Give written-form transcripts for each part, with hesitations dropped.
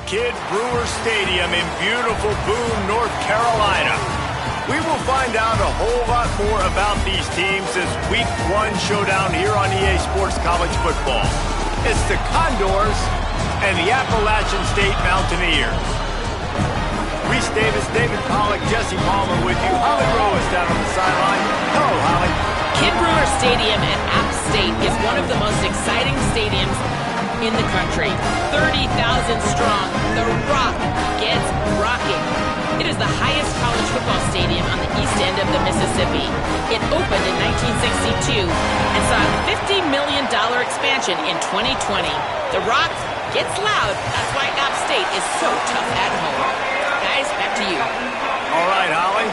Kidd Brewer Stadium in beautiful Boone, North Carolina. We will find out a whole lot more about these teams as Week 1 showdown here on EA Sports College Football. It's the Condors and the Appalachian State Mountaineers. Reese Davis, David Pollack, Jesse Palmer with you. Holly Rowe is down on the sideline. Hello, Holly. Kidd Brewer Stadium at App State is one of the most exciting stadiums in the country. 30,000 strong, the Rock gets rocking. It is the highest college football stadium on the east end of the Mississippi. It opened in 1962 and saw a $50 million expansion in 2020. The Rock gets loud. That's why App State is so tough at home. Guys, back to you. All right, Holly.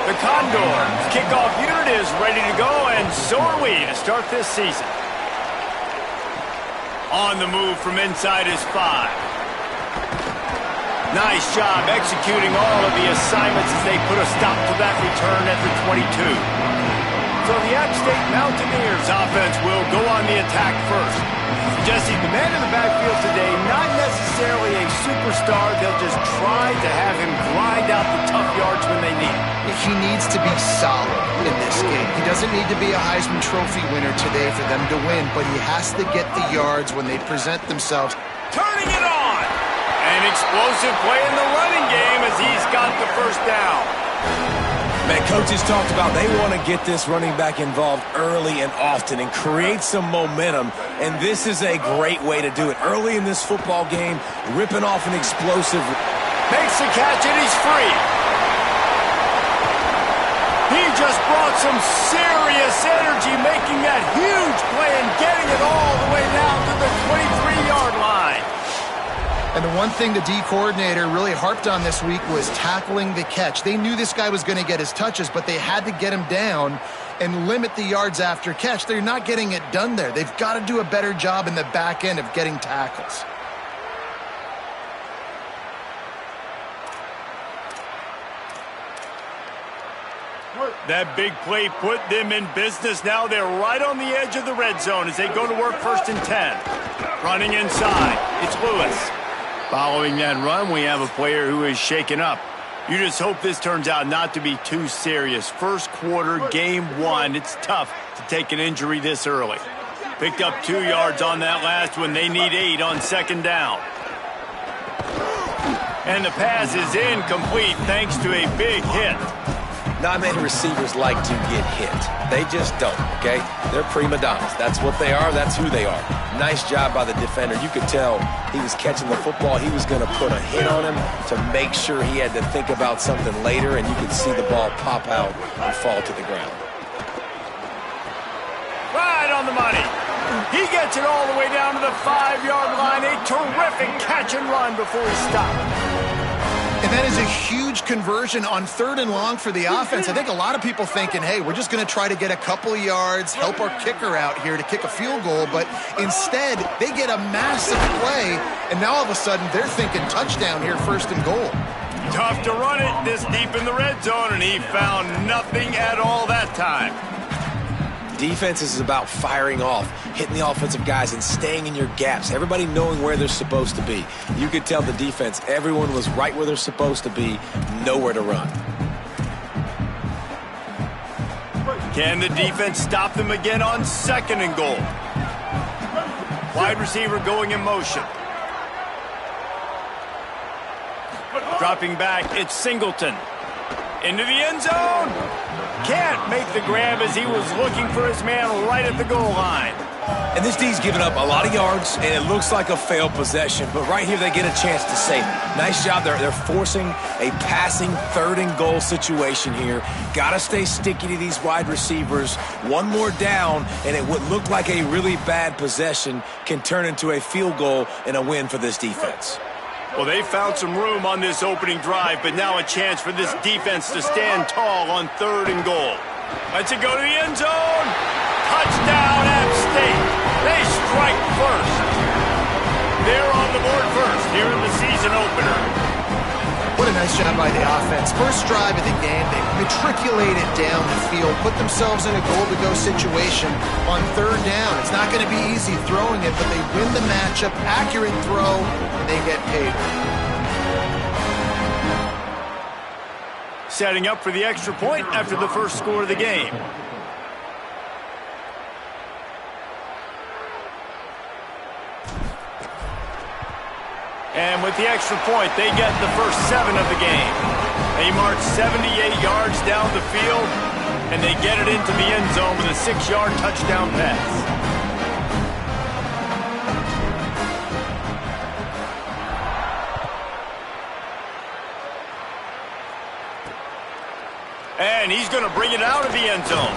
The Condors kickoff unit is ready to go, and so are we to start this season. On the move from inside is 5. Nice job executing all of the assignments as they put a stop to that return at the 22. So the App State Mountaineers offense will go on the attack first. Jesse, the man in the backfield today, not necessarily a superstar. They'll just try to have him grind out the tough yards when they need it. He needs to be solid in this game. He doesn't need to be a Heisman Trophy winner today for them to win, but he has to get the yards when they present themselves. Turning it on! An explosive play in the running game as he's got the first down. Man, coaches talked about they want to get this running back involved early and often and create some momentum, and this is a great way to do it. Early in this football game, ripping off an explosive. Makes the catch and he's free. He just brought some serious energy making that huge play and getting it all the way down to the 23-yard line. And the one thing the D coordinator really harped on this week was tackling the catch. They knew this guy was going to get his touches, but they had to get him down and limit the yards after catch. They're not getting it done there. They've got to do a better job in the back end of getting tackles. That big play put them in business. Now they're right on the edge of the red zone as they go to work 1st and 10. Running inside, it's Lewis. Following that run, we have a player who is shaken up. You just hope this turns out not to be too serious. First quarter, game 1, it's tough to take an injury this early. Picked up 2 yards on that last one. They need 8 on 2nd down. And the pass is incomplete thanks to a big hit. Not many receivers like to get hit. They just don't, okay? They're prima donnas. That's what they are. That's who they are. Nice job by the defender. You could tell he was catching the football. He was going to put a hit on him to make sure he had to think about something later, and you could see the ball pop out and fall to the ground. Right on the money. He gets it all the way down to the 5-yard line. A terrific catch and run before he stopped. And that is a huge conversion on 3rd and long for the offense. I think a lot of people thinking, hey, we're just going to try to get a couple of yards, help our kicker out here to kick a field goal. But instead, they get a massive play, and now all of a sudden they're thinking touchdown here, 1st and goal. Tough to run it this deep in the red zone, and he found nothing at all that time. Defense is about firing off, hitting the offensive guys, and staying in your gaps. Everybody knowing where they're supposed to be. You could tell the defense, everyone was right where they're supposed to be, nowhere to run. Can the defense stop them again on 2nd and goal? Wide receiver going in motion. Dropping back, it's Singleton. Into the end zone. Can't make the grab as he was looking for his man right at the goal line. And this D's given up a lot of yards, and it looks like a failed possession. But right here, they get a chance to save it. Nice job. They're forcing a passing 3rd and goal situation here. Got to stay sticky to these wide receivers. One more down, and it would look like a really bad possession can turn into a field goal and a win for this defense. Well, they found some room on this opening drive, but now a chance for this defense to stand tall on 3rd and goal. Let's it go to the end zone. Touchdown, App State. They strike first. They're on the board first here in the season opener. What a nice job by the offense. First drive of the game, they matriculated down the field, put themselves in a goal-to-go situation on third down. It's not going to be easy throwing it, but they win the matchup, accurate throw, and they get paid. Setting up for the extra point after the first score of the game. And with the extra point, they get the first 7 of the game. They march 78 yards down the field, and they get it into the end zone with a 6-yard touchdown pass. And he's going to bring it out of the end zone.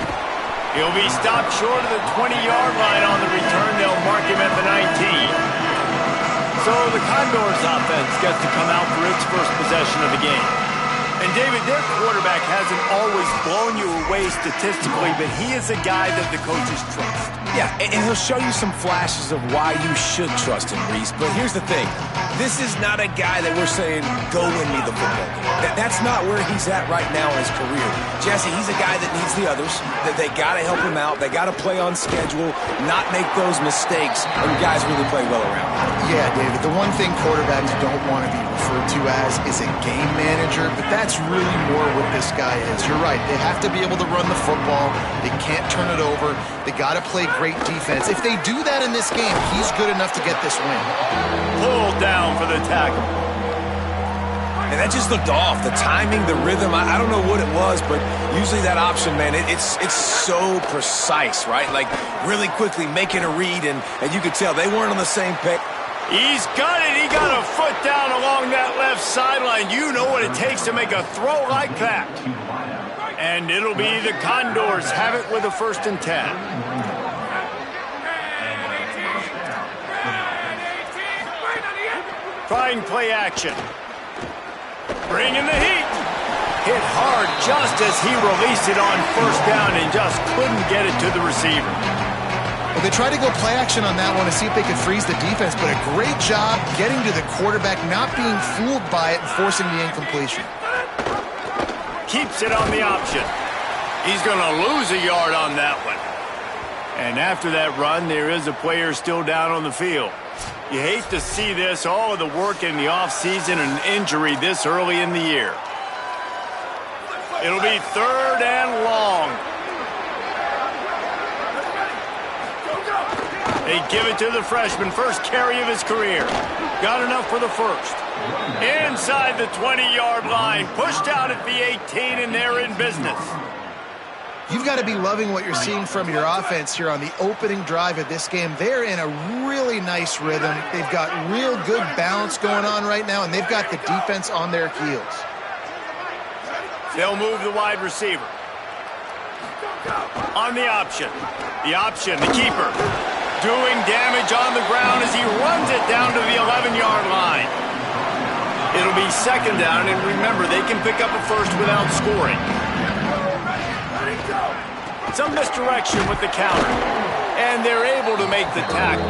He'll be stopped short of the 20-yard line on the return. They'll mark him at the 19. So the Condors offense gets to come out for its first possession of the game. And David, their quarterback hasn't always blown you away statistically, but he is a guy that the coaches trust. Yeah, and he'll show you some flashes of why you should trust him, Reese. But here's the thing. This is not a guy that we're saying, go win me the football game. That's not where he's at right now in his career. Jesse, he's a guy that needs the others, that they got to help him out. They got to play on schedule, not make those mistakes when guys really play well around him. Yeah, David, the one thing quarterbacks don't want to be referred to as is a game manager, but that's really more what this guy is. You're right. They have to be able to run the football. They can't turn it over. They got to play great defense. If they do that in this game, he's good enough to get this win. Pulled down for the tackle. And that just looked off. The timing, the rhythm, I don't know what it was, but usually that option, man, it's so precise, right? Like really quickly making a read, and you could tell they weren't on the same page. He's got it. He got a foot down along that left sideline. You know what it takes to make a throw like that. And it'll be the Condors have it with a 1st and 10. Trying play action. Bringing the heat. Hit hard just as he released it on 1st down and just couldn't get it to the receiver. Well, they tried to go play action on that one to see if they could freeze the defense, but a great job getting to the quarterback, not being fooled by it and forcing the incompletion. Keeps it on the option. He's going to lose a yard on that one. And after that run, there is a player still down on the field. You hate to see this, all of the work in the offseason and injury this early in the year. It'll be 3rd and long. They give it to the freshman, first carry of his career. Got enough for the first. Inside the 20-yard line, pushed out at the 18, and they're in business. You've got to be loving what you're seeing from your offense here on the opening drive of this game. They're in a really nice rhythm. They've got real good balance going on right now, and they've got the defense on their heels. They'll move the wide receiver. On the option. The keeper. Doing damage on the ground as he runs it down to the 11-yard line. It'll be 2nd down, and remember, they can pick up a first without scoring. Some misdirection with the counter, and they're able to make the tackle.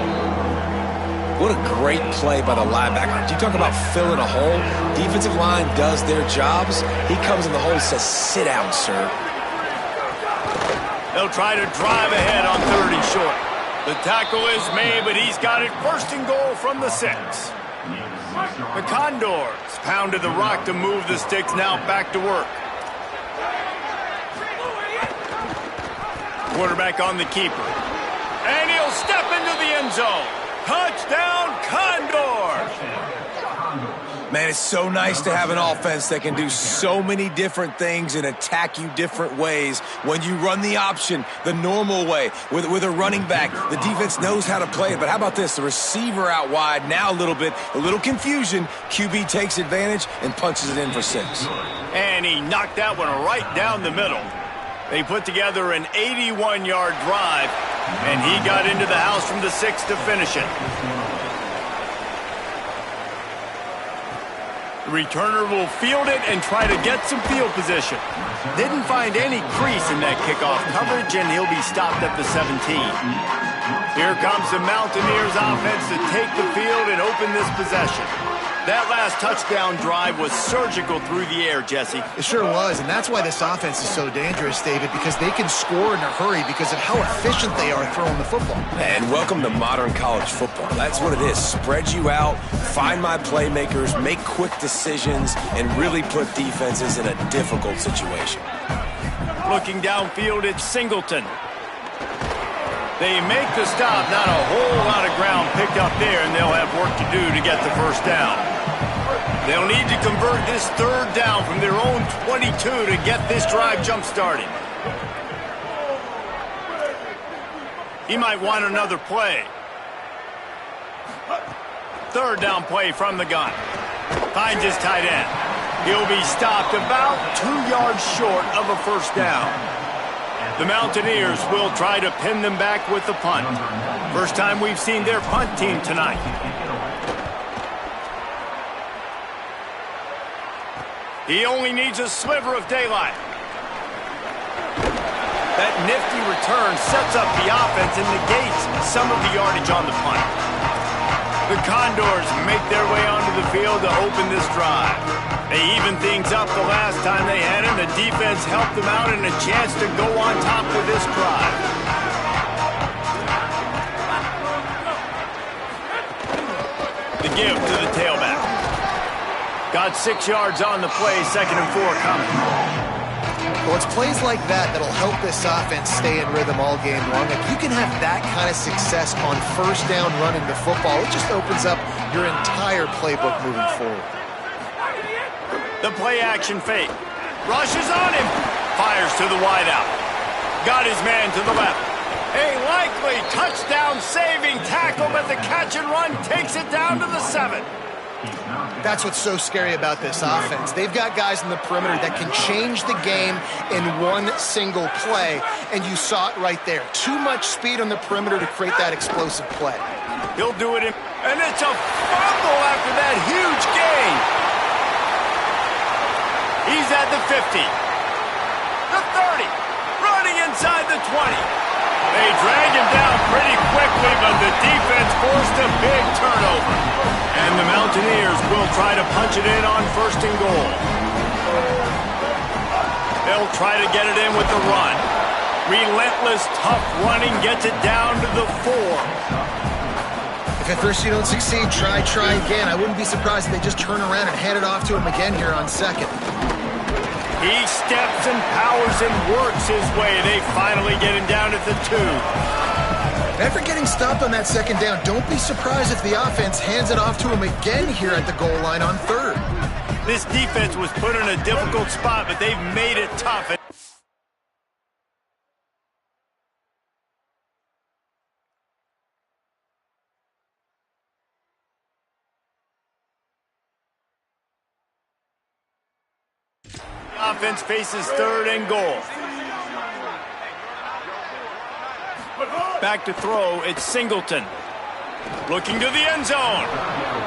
What a great play by the linebacker. You talk about filling a hole. Defensive line does their jobs. He comes in the hole and says, sit down, sir. They'll try to drive ahead on 3rd and short. The tackle is made, but he's got it 1st and goal from the 6. The Condors pounded the rock to move the sticks, now back to work. Quarterback on the keeper. And he'll step into the end zone. Touchdown, Condors! Man, it's so nice to have an offense that can do so many different things and attack you different ways. When you run the option the normal way with a running back, the defense knows how to play it. But how about this? The receiver out wide, now a little confusion. QB takes advantage and punches it in for 6. And he knocked that one right down the middle. They put together an 81-yard drive, and he got into the house from the 6 to finish it. The returner will field it and try to get some field position. Didn't find any crease in that kickoff coverage, and he'll be stopped at the 17. Here comes the Mountaineers offense to take the field and open this possession. That last touchdown drive was surgical through the air, Jesse. It sure was, and that's why this offense is so dangerous, David, because they can score in a hurry because of how efficient they are throwing the football. And welcome to modern college football. That's what it is. Spread you out, find my playmakers, make quick decisions, and really put defenses in a difficult situation. Looking downfield, it's Singleton. They make the stop, not a whole lot of ground picked up there, and they'll have work to do to get the first down. They'll need to convert this third down from their own 22 to get this drive jump-started. He might want another play. Third down play from the gun. Finds his tight end. He'll be stopped about 2 yards short of a first down. The Mountaineers will try to pin them back with the punt. First time we've seen their punt team tonight. He only needs a sliver of daylight. That nifty return sets up the offense and negates some of the yardage on the punt. The Condors make their way onto the field to open this drive. They evened things up the last time they had him. The defense helped them out and a chance to go on top with this drive. The give to the tailback. Got 6 yards on the play, 2nd and 4 coming. Well, it's plays like that that'll help this offense stay in rhythm all game long. If you can have that kind of success on first down running the football, it just opens up your entire playbook moving forward. The play action fake. Rushes on him. Fires to the wideout. Got his man to the left. A likely touchdown saving tackle, but the catch and run takes it down to the 7. That's what's so scary about this offense. They've got guys in the perimeter that can change the game in one single play, and you saw it right there. Too much speed on the perimeter to create that explosive play. He'll do it, and it's a fumble after that huge gain. He's at the 50, the 30, running inside the 20. They drag him down pretty quickly, but the defense forced a big turnover. And the Mountaineers will try to punch it in on 1st and goal. They'll try to get it in with the run. Relentless, tough running gets it down to the 4. If at first you don't succeed, try again. I wouldn't be surprised if they just turn around and hand it off to him again here on 2nd. He steps and powers and works his way. They finally get him down at the 2. After getting stopped on that 2nd down, don't be surprised if the offense hands it off to him again here at the goal line on 3rd. This defense was put in a difficult spot, but they've made it tough. The offense faces 3rd and goal. Back to throw, it's Singleton. Looking to the end zone.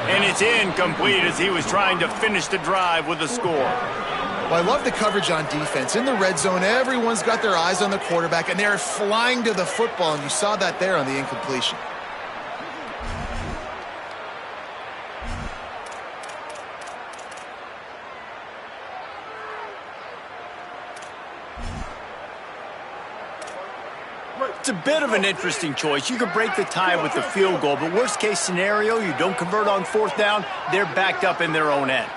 And it's incomplete as he was trying to finish the drive with a score. Well, I love the coverage on defense. In the red zone, everyone's got their eyes on the quarterback, and they're flying to the football, and you saw that there on the incompletion. It's a bit of an interesting choice. You could break the tie with the field goal, but worst case scenario, you don't convert on 4th down, they're backed up in their own end.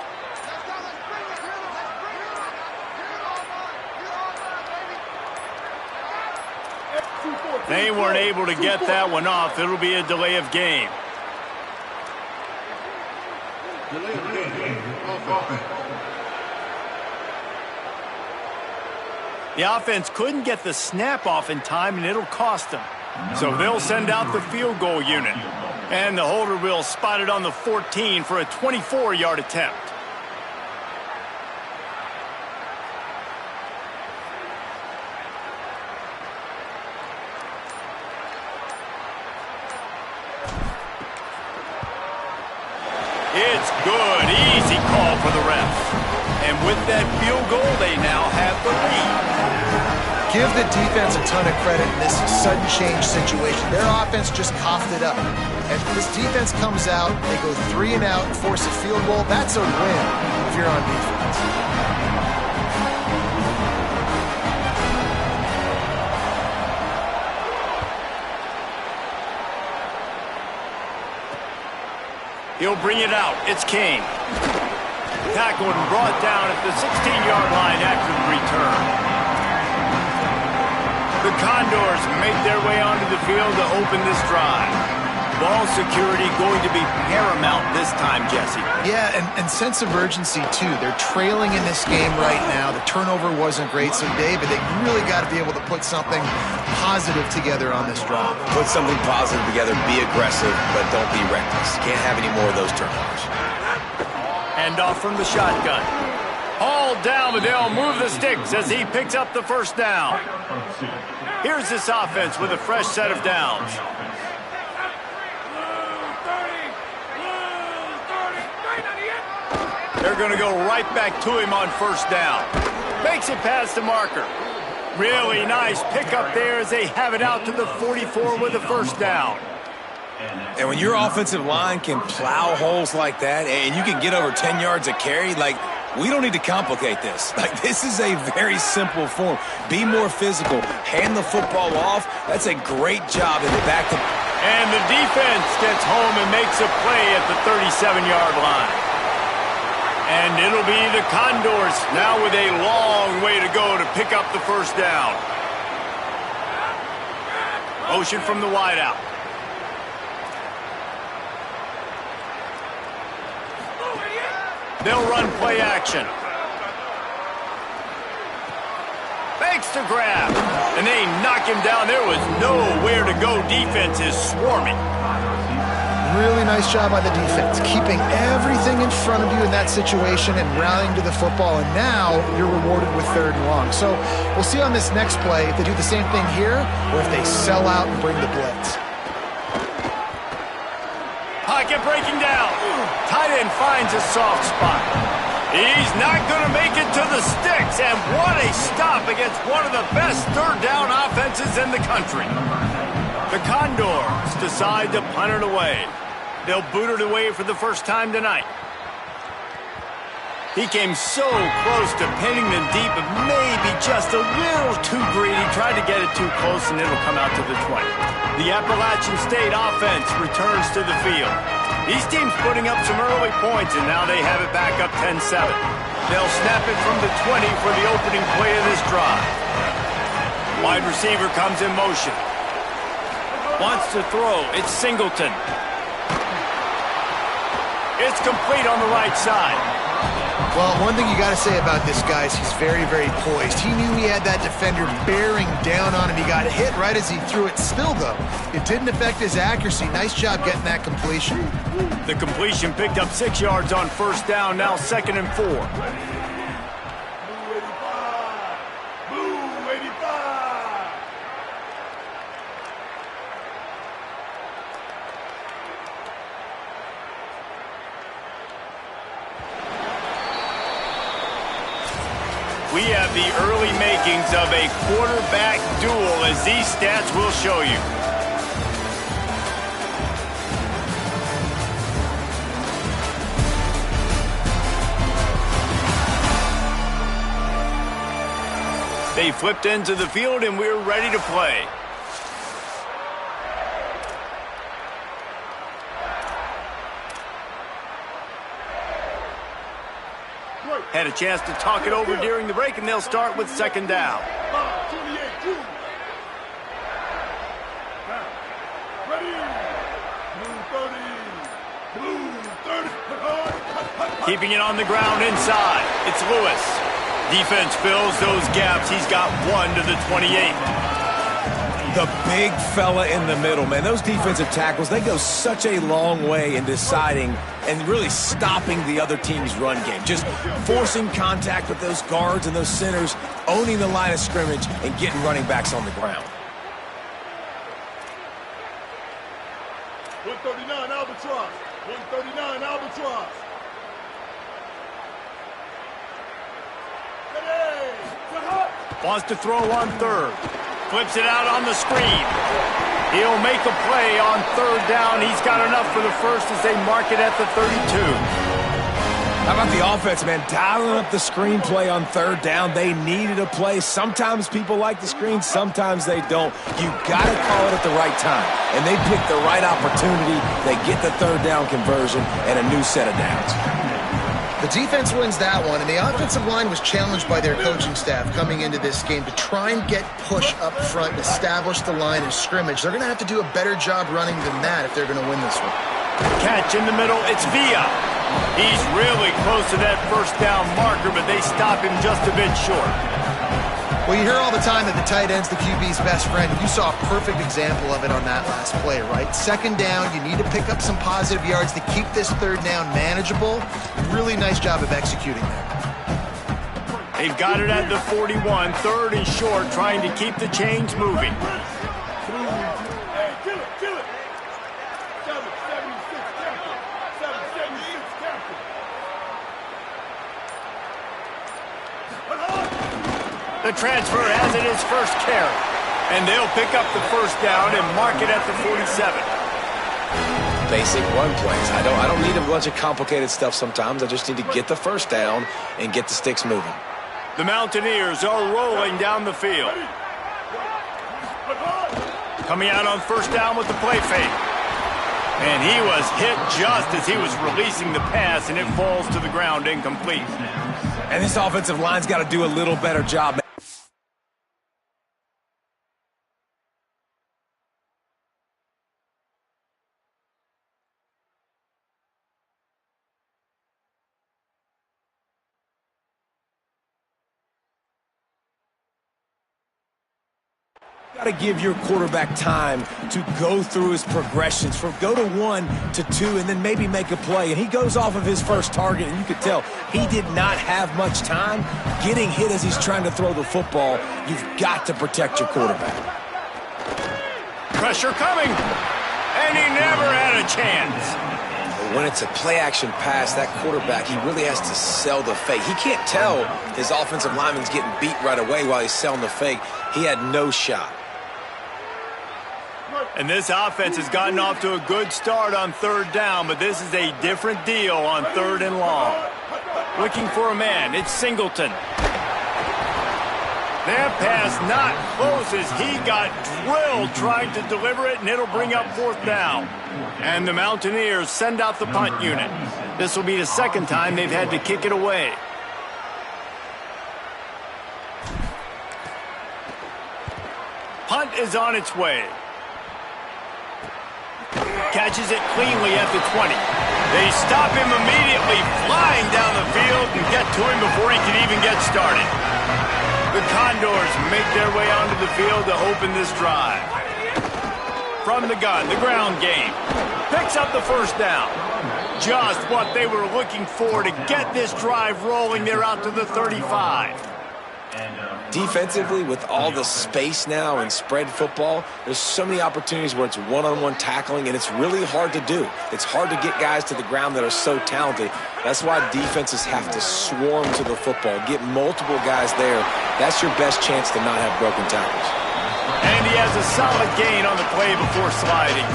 They weren't able to get that one off. It'll be a delay of game. The offense couldn't get the snap off in time, and it'll cost them. So they'll send out the field goal unit. And the holder will spot it on the 14 for a 24-yard attempt. It's good. Easy call for the refs. And with that field goal, they now have the lead. Give the defense a ton of credit in this sudden change situation. Their offense just coughed it up. And this defense comes out, they go 3 and out, force a field goal. That's a win if you're on defense. He'll bring it out. It's King. Tackled and brought down at the 16-yard line after the return. The Condors make their way onto the field to open this drive. Ball security going to be paramount this time, Jesse. Yeah, and sense of urgency, too. They're trailing in this game right now. The turnover wasn't great, so David, they really got to be able to put something positive together on this drive. Put something positive together, be aggressive, but don't be reckless. Can't have any more of those turnovers. Hand off from the shotgun. All down, but they'll move the sticks as he picks up the first down. Here's this offense with a fresh set of downs. They're going to go right back to him on first down. Makes it past the marker. Really nice pickup there as they have it out to the 44 with a first down. And when your offensive line can plow holes like that and you can get over 10 yards a carry, like, we don't need to complicate this. Like, this is a very simple form. Be more physical. Hand the football off. That's a great job in the back. And the defense gets home and makes a play at the 37-yard line. And it'll be the Condors now with a long way to go to pick up the first down. Motion from the wideout. They'll run play action. Fakes to grab. And they knock him down. There was nowhere to go. Defense is swarming. Really nice job by the defense, keeping everything in front of you in that situation and rallying to the football, and now you're rewarded with 3rd and long. So we'll see on this next play if they do the same thing here or if they sell out and bring the blitz. Pocket breaking down. Tight end finds a soft spot. He's not going to make it to the sticks, and what a stop against one of the best 3rd down offenses in the country. The Condors decide to punt it away. They'll boot it away for the first time tonight. He came so close to pinning them deep, but maybe just a little too greedy. Tried to get it too close, and it'll come out to the 20. The Appalachian State offense returns to the field. These teams putting up some early points, and now they have it back up 10-7. They'll snap it from the 20 for the opening play of this drive. Wide receiver comes in motion. Wants to throw. It's Singleton. It's complete on the right side. Well, one thing you got to say about this guy is he's very, very poised. He knew he had that defender bearing down on him. He got hit right as he threw it. Still, though, it didn't affect his accuracy. Nice job getting that completion. The completion picked up 6 yards on first down, now 2nd and 4. We have the early makings of a quarterback duel, as these stats will show you. They flipped into the field, and we're ready to play. Had a chance to talk it over during the break, and they'll start with 2nd down. Keeping it on the ground inside. It's Lewis. Defense fills those gaps. He's got 1 to the 28. The big fella in the middle, man. Those defensive tackles, they go such a long way in deciding and really stopping the other team's run game. Just forcing contact with those guards and those centers, owning the line of scrimmage, and getting running backs on the ground. 139 Albatross. 139 Albatross. Wants to throw on 3rd. Flips it out on the screen. He'll make a play on third down. He's got enough for the first as they mark it at the 32. How about the offense, man? Dialing up the screenplay on third down. They needed a play. Sometimes people like the screen, sometimes they don't. You got to call it at the right time. And they picked the right opportunity. They get the third down conversion and a new set of downs. The defense wins that one, and the offensive line was challenged by their coaching staff coming into this game to try and get push up front and establish the line of scrimmage. They're going to have to do a better job running than that if they're going to win this one. Catch in the middle, it's Villa. He's really close to that first down marker, but they stop him just a bit short. Well, you hear all the time that the tight end's the QB's best friend. You saw a perfect example of it on that last play, right? Second down, you need to pick up some positive yards to keep this third down manageable. Really nice job of executing there. They've got it at the 41, third and short, trying to keep the chains moving. The transfer has it his first carry. And they'll pick up the first down and mark it at the 47. Basic run plays. I don't need a bunch of complicated stuff sometimes. I just need to get the first down and get the sticks moving. The Mountaineers are rolling down the field. Coming out on first down with the play fake. And he was hit just as he was releasing the pass, and it falls to the ground incomplete. And this offensive line's got to do a little better job. Got to give your quarterback time to go through his progressions, from go to 1 to 2, and then maybe make a play. And he goes off of his first target, and you could tell he did not have much time getting hit as he's trying to throw the football. You've got to protect your quarterback. Pressure coming, and he never had a chance. When it's a play-action pass, that quarterback, he really has to sell the fake. He can't tell his offensive lineman's getting beat right away while he's selling the fake. He had no shot. And this offense has gotten off to a good start on third down, but this is a different deal on third and long. Looking for a man, it's Singleton. That pass not close as he got drilled trying to deliver it, and it'll bring up fourth down. And the Mountaineers send out the punt unit. This will be the second time they've had to kick it away. Punt is on its way. Catches it cleanly at the 20. They stop him immediately, flying down the field and get to him before he can even get started. The Condors make their way onto the field to open this drive. From the gun, the ground game. Picks up the first down. Just what they were looking for to get this drive rolling. They're out to the 35. Defensively, with all the space now and spread football, there's so many opportunities where it's one-on-one tackling, and it's really hard to do. It's hard to get guys to the ground that are so talented. That's why defenses have to swarm to the football, get multiple guys there. That's your best chance to not have broken tackles. And he has a solid gain on the play before sliding.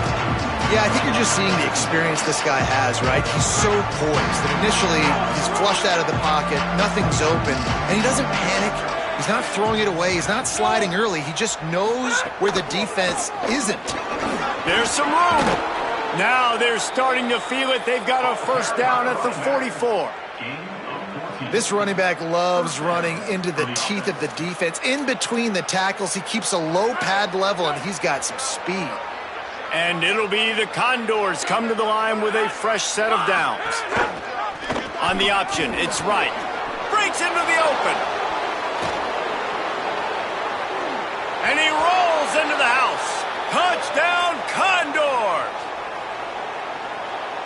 Yeah, I think you're just seeing the experience this guy has, right? He's so poised that initially he's flushed out of the pocket, nothing's open, and he doesn't panic. He's not throwing it away. He's not sliding early. He just knows where the defense isn't. There's some room. Now they're starting to feel it. They've got a first down at the 44. This running back loves running into the teeth of the defense. In between the tackles, he keeps a low pad level, and he's got some speed. And it'll be the Condors come to the line with a fresh set of downs. On the option, it's Wright. Breaks into the open. And he rolls into the house. Touchdown, Condors!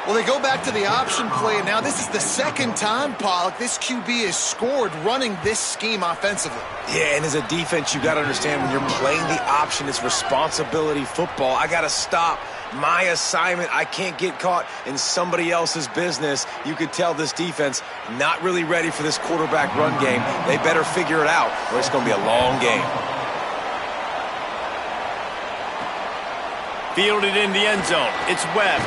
Well, they go back to the option play, and now this is the second time, Pollock, this QB has scored running this scheme offensively. Yeah, and as a defense, you got to understand when you're playing the option, it's responsibility football. I got to stop my assignment. I can't get caught in somebody else's business. You could tell this defense not really ready for this quarterback run game. They better figure it out, or it's going to be a long game. Fielded in the end zone. It's Webb.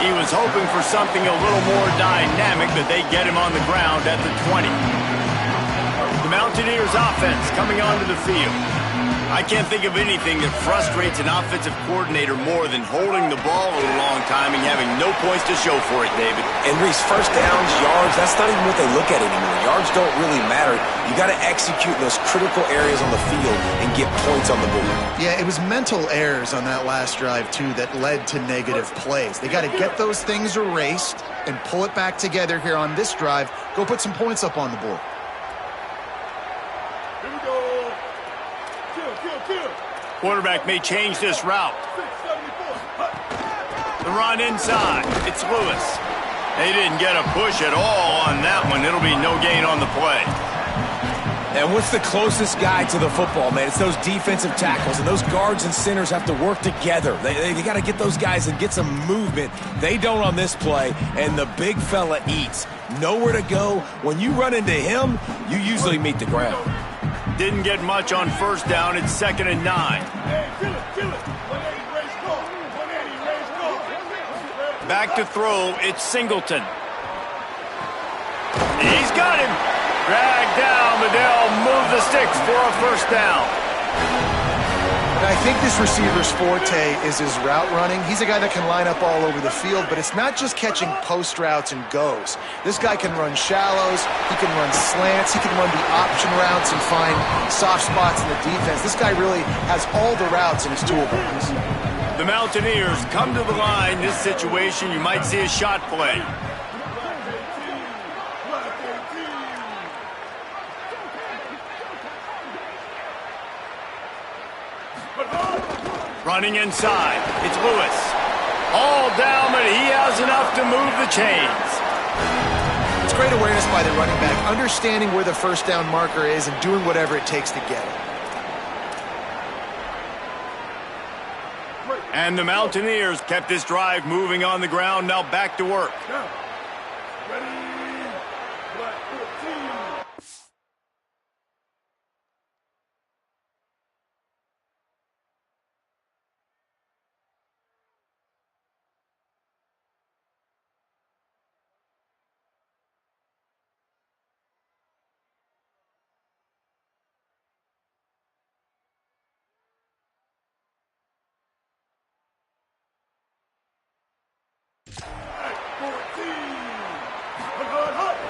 He was hoping for something a little more dynamic, but they get him on the ground at the 20. The Mountaineers offense coming onto the field. I can't think of anything that frustrates an offensive coordinator more than holding the ball a long time and having no points to show for it, David. And Reese, first downs, yards, that's not even what they look at anymore. Yards don't really matter. You got to execute those critical areas on the field and get points on the board. Yeah, it was mental errors on that last drive, too, that led to negative plays. They got to get those things erased and pull it back together here on this drive. Go put some points up on the board. Here we go. Kill. Quarterback may change this route. 674. The run inside. It's Lewis. They didn't get a push at all on that one. It'll be no gain on the play. And what's the closest guy to the football, man? It's those defensive tackles, and those guards and centers have to work together. They got to get those guys and get some movement. They don't on this play, and the big fella eats. Nowhere to go. When you run into him, you usually meet the ground. Didn't get much on first down. It's 2nd and 9. Hey, kill it. 180 race call. 180 race call. Back to throw. It's Singleton. He's got him. Dragged down, but they'll move the sticks for a first down. And I think this receiver's forte is his route running. He's a guy that can line up all over the field, but it's not just catching post routes and goes. This guy can run shallows, he can run slants, he can run the option routes and find soft spots in the defense. This guy really has all the routes in his toolbox. The Mountaineers come to the line. This situation, you might see a shot play. Running inside, it's Lewis. All down, but he has enough to move the chains. It's great awareness by the running back, understanding where the first down marker is and doing whatever it takes to get it. And the Mountaineers kept this drive moving on the ground, now back to work. Ready. Black 14.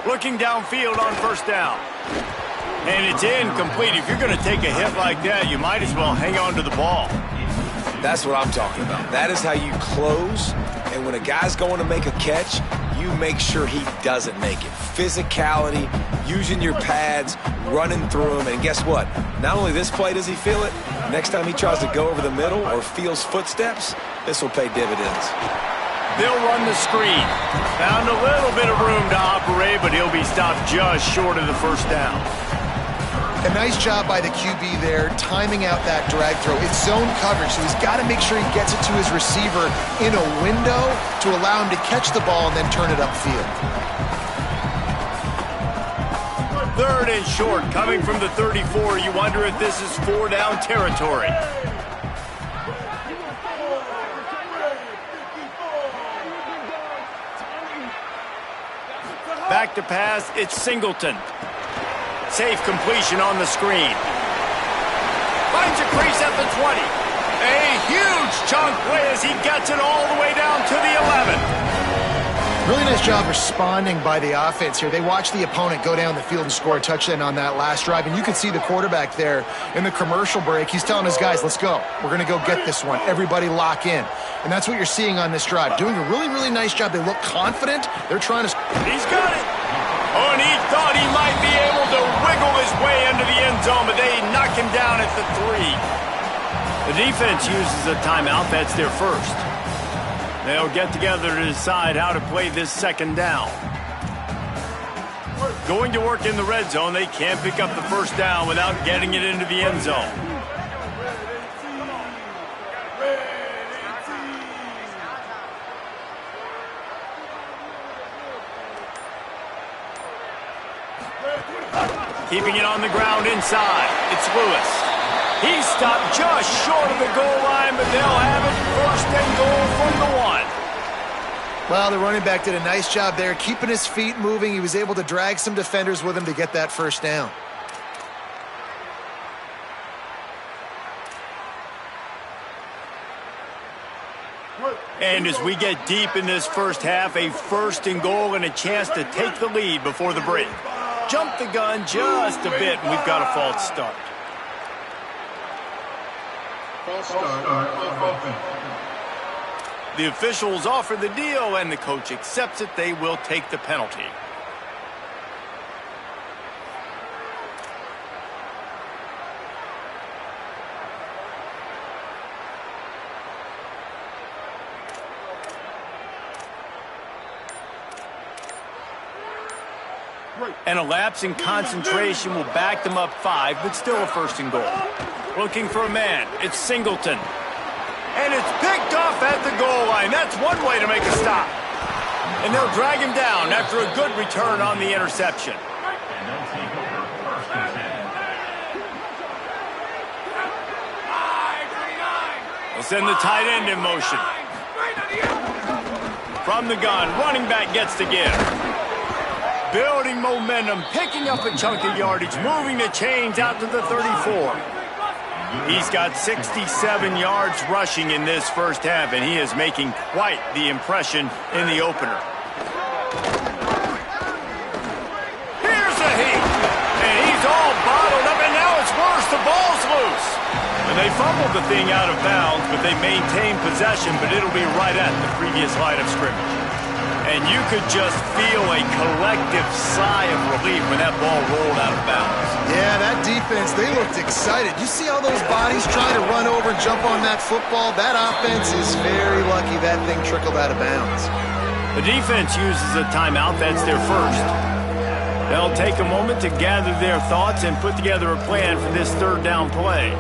Looking downfield on first down. And it's incomplete. If you're going to take a hit like that, you might as well hang on to the ball. That's what I'm talking about. That is how you close, and when a guy's going to make a catch, you make sure he doesn't make it. Physicality, using your pads, running through them, and guess what? Not only this play does he feel it, next time he tries to go over the middle or feels footsteps, this will pay dividends. They'll run the screen. Found a little bit of room to operate, but he'll be stopped just short of the first down. A nice job by the QB there, timing out that drag throw. It's zone coverage, so he's got to make sure he gets it to his receiver in a window to allow him to catch the ball and then turn it upfield. 3rd and short, coming from the 34. You wonder if this is 4-down territory. Back to pass, it's Singleton. Safe completion on the screen. Finds a crease at the 20. A huge chunk play as he gets it all the way down to the 11. Really nice job responding by the offense here. They watched the opponent go down the field and score a touchdown on that last drive, and you can see the quarterback there in the commercial break. He's telling his guys, let's go. We're going to go get this one. Everybody lock in. And that's what you're seeing on this drive. Doing a really, really nice job. They look confident. They're trying to... He's got it. Oh, and he thought he might be able to wiggle his way into the end zone, but they knock him down at the 3. The defense uses a timeout. That's their first. They'll get together to decide how to play this second down. Going to work in the red zone. They can't pick up the first down without getting it into the end zone. Keeping it on the ground inside. It's Lewis. He's stopped just short of the goal line, but they'll have it from the 1. Well, the running back did a nice job there, keeping his feet moving. He was able to drag some defenders with him to get that first down. And as we get deep in this first half, a 1st and goal and a chance to take the lead before the break. Jump the gun just a bit, and we've got a false start. False start on offense. The officials offer the deal, and the coach accepts it. They will take the penalty. And a lapse in concentration will back them up 5, but still a 1st and goal. Looking for a man. It's Singleton. And it's picked off at the goal line. That's one way to make a stop. And they'll drag him down after a good return on the interception. They'll send the tight end in motion. From the gun, running back gets the give. Building momentum, picking up a chunk of yardage, moving the chains out to the 34. He's got 67 yards rushing in this first half, and he is making quite the impression in the opener. Here's a heat, and he's all bottled up, and now it's worse. The ball's loose. And they fumbled the thing out of bounds, but they maintain possession, but it'll be right at the previous line of scrimmage. And you could just feel a collective sigh of relief when that ball rolled out of bounds. Yeah, that defense, they looked excited. You see all those bodies trying to run over and jump on that football? That offense is very lucky that thing trickled out of bounds. The defense uses a timeout. That's their first. They'll take a moment to gather their thoughts and put together a plan for this 3rd down play.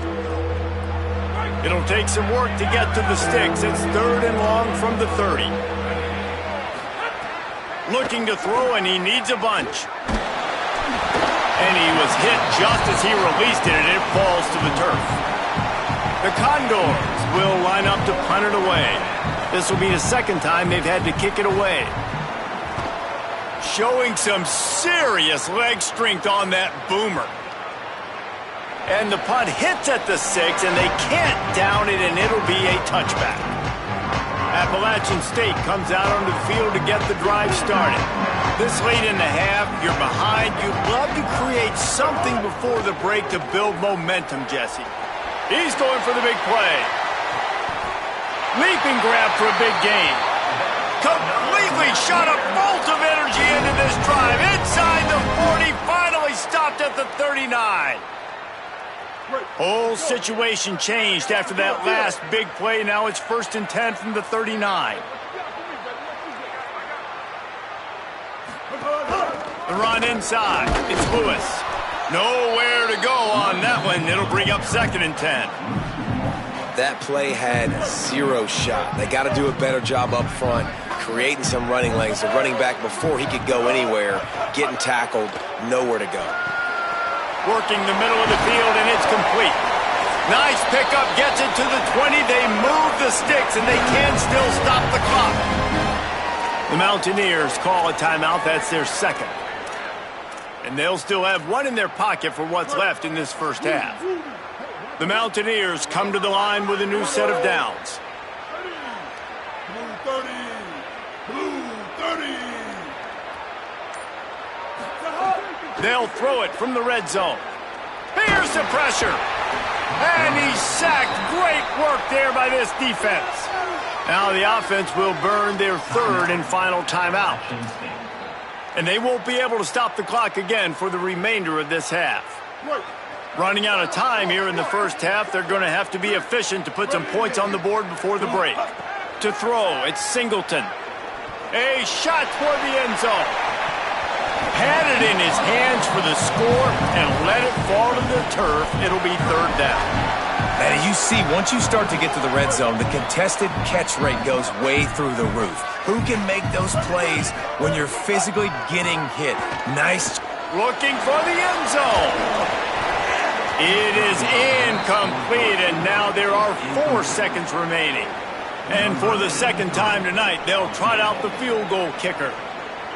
It'll take some work to get to the sticks. It's 3rd and long from the 30. Looking to throw, and he needs a bunch. And he was hit just as he released it, and it falls to the turf. The Condors will line up to punt it away. This will be the 2nd time they've had to kick it away. Showing some serious leg strength on that boomer. And the punt hits at the 6, and they can't down it, and it'll be a touchback. Appalachian State comes out onto the field to get the drive started. This late in the half, you're behind. You'd love to create something before the break to build momentum, Jesse. He's going for the big play. Leaping grab for a big gain. Completely shot a bolt of energy into this drive. Inside the 40, finally stopped at the 39. Whole situation changed after that last big play. Now it's 1st and 10 from the 39. The run inside. It's Lewis. Nowhere to go on that one. It'll bring up 2nd and 10. That play had 0 shot. They got to do a better job up front, creating some running lanes. The running back, before he could go anywhere, getting tackled, nowhere to go. Working the middle of the field, and it's complete. Nice pickup, gets it to the 20. They move the sticks, and they can still stop the clock. The Mountaineers call a timeout. That's their 2nd. And they'll still have one in their pocket for what's left in this first half. The Mountaineers come to the line with a new set of downs. Blue 30. Blue 30. They'll throw it from the red zone. Here's the pressure. And he's sacked. Great work there by this defense. Now the offense will burn their 3rd and final timeout. And they won't be able to stop the clock again for the remainder of this half. Running out of time here in the first half, they're going to have to be efficient to put some points on the board before the break. To throw, it's Singleton. A shot toward the end zone. Had it in his hands for the score and let it fall to the turf. It'll be 3rd down. And you see, once you start to get to the red zone, the contested catch rate goes way through the roof. Who can make those plays when you're physically getting hit? Nice. Looking for the end zone. It is incomplete, and now there are 4 seconds remaining. And for the second time tonight, they'll trot out the field goal kicker.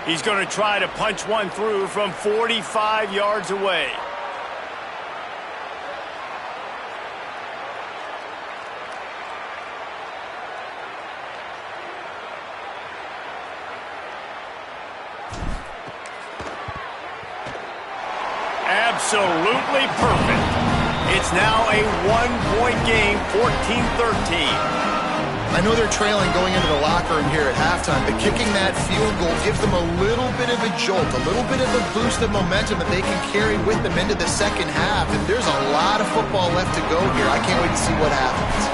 He's going to try to punch one through from 45 yards away. Absolutely perfect. It's now a one-point game, 14-13. I know they're trailing going into the locker room here at halftime, but kicking that field goal gives them a little bit of a jolt, a little bit of a boost of momentum that they can carry with them into the second half. And there's a lot of football left to go here. I can't wait to see what happens.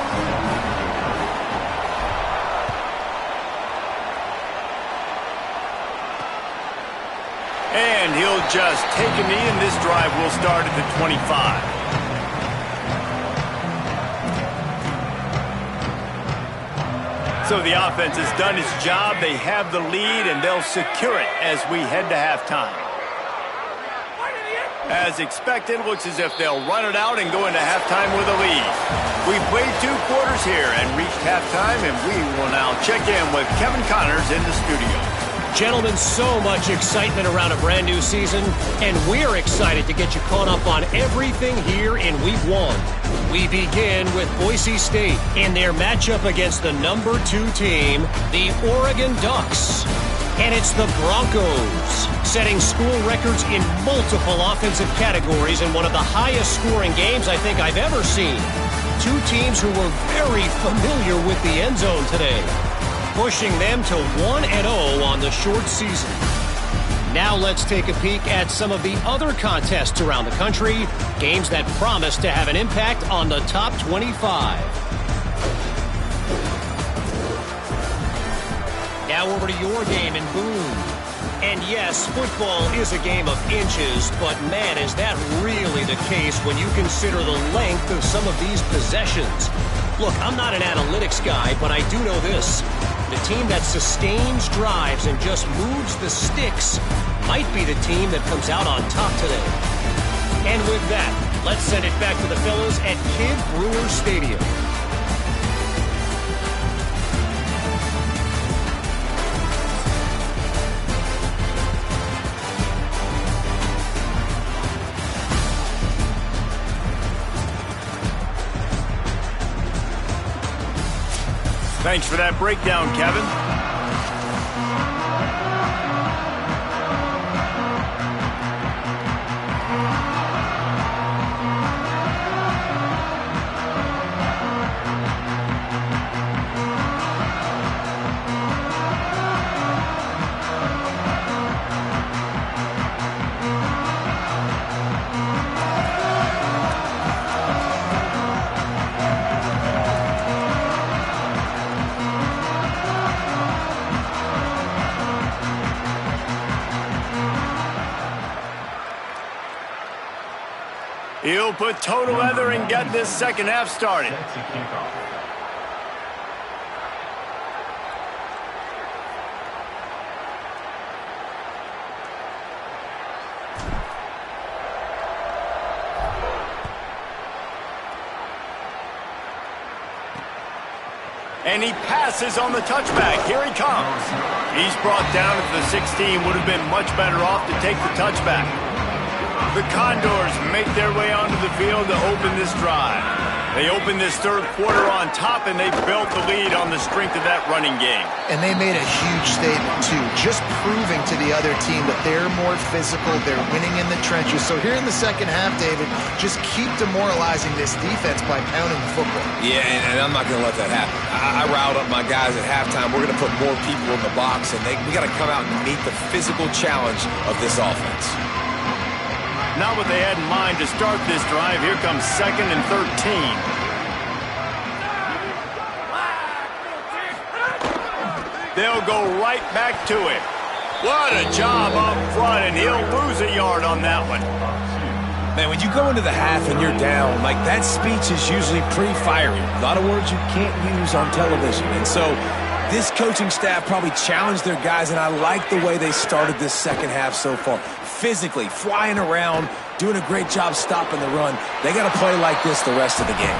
And he'll just take a knee, and this drive will start at the 25. So the offense has done its job. They have the lead, and they'll secure it as we head to halftime. As expected, looks as if they'll run it out and go into halftime with a lead. We've played 2 quarters here and reached halftime, and we will now check in with Kevin Connors in the studio. Gentlemen, so much excitement around a brand new season, and we're excited to get you caught up on everything here in Week 1. We begin with Boise State in their matchup against the number 2 team, the Oregon Ducks. And it's the Broncos, setting school records in multiple offensive categories in one of the highest scoring games I think I've ever seen. 2 teams who were very familiar with the end zone today, pushing them to 1-0 on the short season. Now let's take a peek at some of the other contests around the country, games that promise to have an impact on the top 25. Now over to your game in Boone. And yes, football is a game of inches, but man, is that really the case when you consider the length of some of these possessions. Look, I'm not an analytics guy, but I do know this. The team that sustains drives and just moves the sticks might be the team that comes out on top today. And with that, let's send it back to the fellas at Kid Brewer Stadium. Thanks for that breakdown, Kevin. He'll put total leather and get this second half started. And he passes on the touchback. Here he comes. He's brought down at the 16. Would have been much better off to take the touchback. The Condors make their way onto the field to open this drive. They open this third quarter on top, and they built the lead on the strength of that running game. And they made a huge statement, too, just proving to the other team that they're more physical, they're winning in the trenches. So here in the second half, David, just keep demoralizing this defense by pounding the football. Yeah, and I'm not going to let that happen. I riled up my guys at halftime. We're going to put more people in the box, and we got to come out and meet the physical challenge of this offense. Not what they had in mind to start this drive. Here comes 2nd and 13. They'll go right back to it. What a job up front, and he'll lose a yard on that one. Man, when you go into the half and you're down, like that speech is usually pre-fiery. A lot of words you can't use on television. And so this coaching staff probably challenged their guys, and I like the way they started this second half so far. Physically, flying around, doing a great job stopping the run. They got to play like this the rest of the game.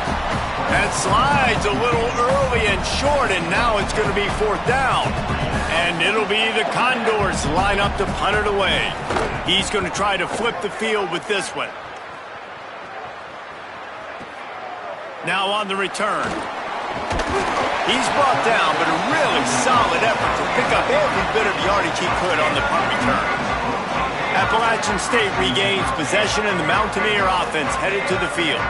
That slide's a little early and short, and now it's going to be 4th down. And it'll be the Condors line up to punt it away. He's going to try to flip the field with this one. Now on the return. He's brought down, but a really solid effort to pick up every bit of yardage he could on the punt return. Appalachian State regains possession, and the Mountaineer offense headed to the field.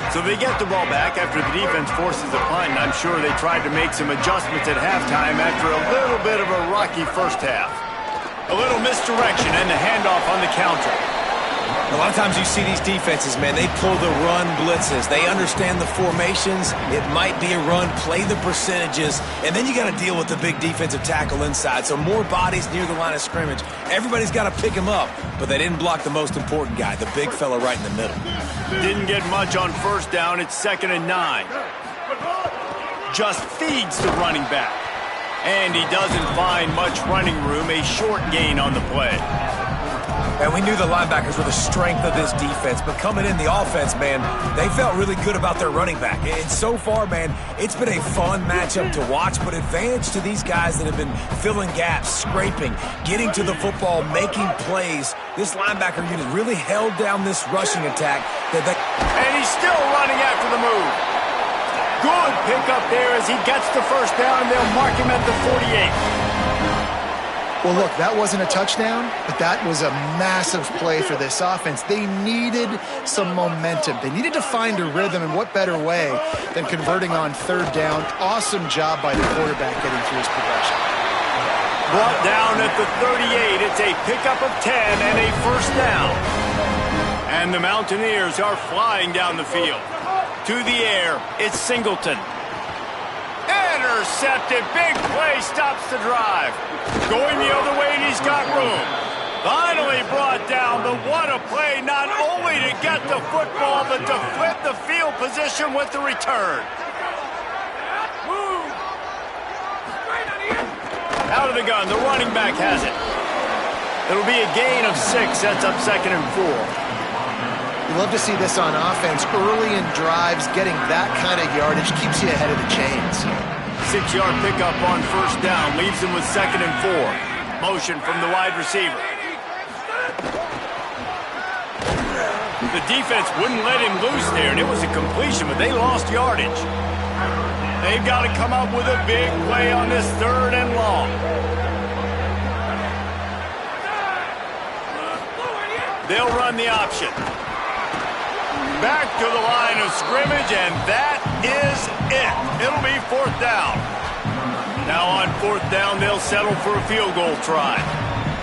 So they get the ball back after the defense forces a punt, and I'm sure they tried to make some adjustments at halftime after a little bit of a rocky first half. A little misdirection and the handoff on the counter. A lot of times you see these defenses, man, they pull the run blitzes. They understand the formations. It might be a run, play the percentages, and then you got to deal with the big defensive tackle inside. So more bodies near the line of scrimmage. Everybody's got to pick him up, but they didn't block the most important guy, the big fella right in the middle. Didn't get much on 1st down. It's 2nd and 9. Just feeds the running back. And he doesn't find much running room, a short gain on the play. And we knew the linebackers were the strength of this defense, but coming in the offense, man, they felt really good about their running back. And so far, man, it's been a fun matchup to watch, but advantage to these guys that have been filling gaps, scraping, getting to the football, making plays. This linebacker unit really held down this rushing attack. And he's still running after the move. Good pickup there as he gets the 1st down, and they'll mark him at the 48. Well, look, that wasn't a touchdown, but that was a massive play for this offense. They needed some momentum. They needed to find a rhythm, and what better way than converting on 3rd down. Awesome job by the quarterback getting through his progression. Brought down at the 38. It's a pickup of 10 and a 1st down. And the Mountaineers are flying down the field. To the air, it's Singleton. Intercepted. Big play stops the drive. Going the other way, and he's got room. Finally brought down, but what a play, not only to get the football, but to flip the field position with the return. Out of the gun, the running back has it. It'll be a gain of 6, sets up 2nd and 4. You love to see this on offense. Early in drives, getting that kind of yardage keeps you ahead of the chains. 6-yard pickup on 1st down, leaves him with 2nd and 4. Motion from the wide receiver. The defense wouldn't let him loose there, and it was a completion, but they lost yardage. They've got to come up with a big play on this 3rd and long. They'll run the option. Back to the line of scrimmage, and that is it. It'll be 4th down. Now on 4th down, they'll settle for a field goal try.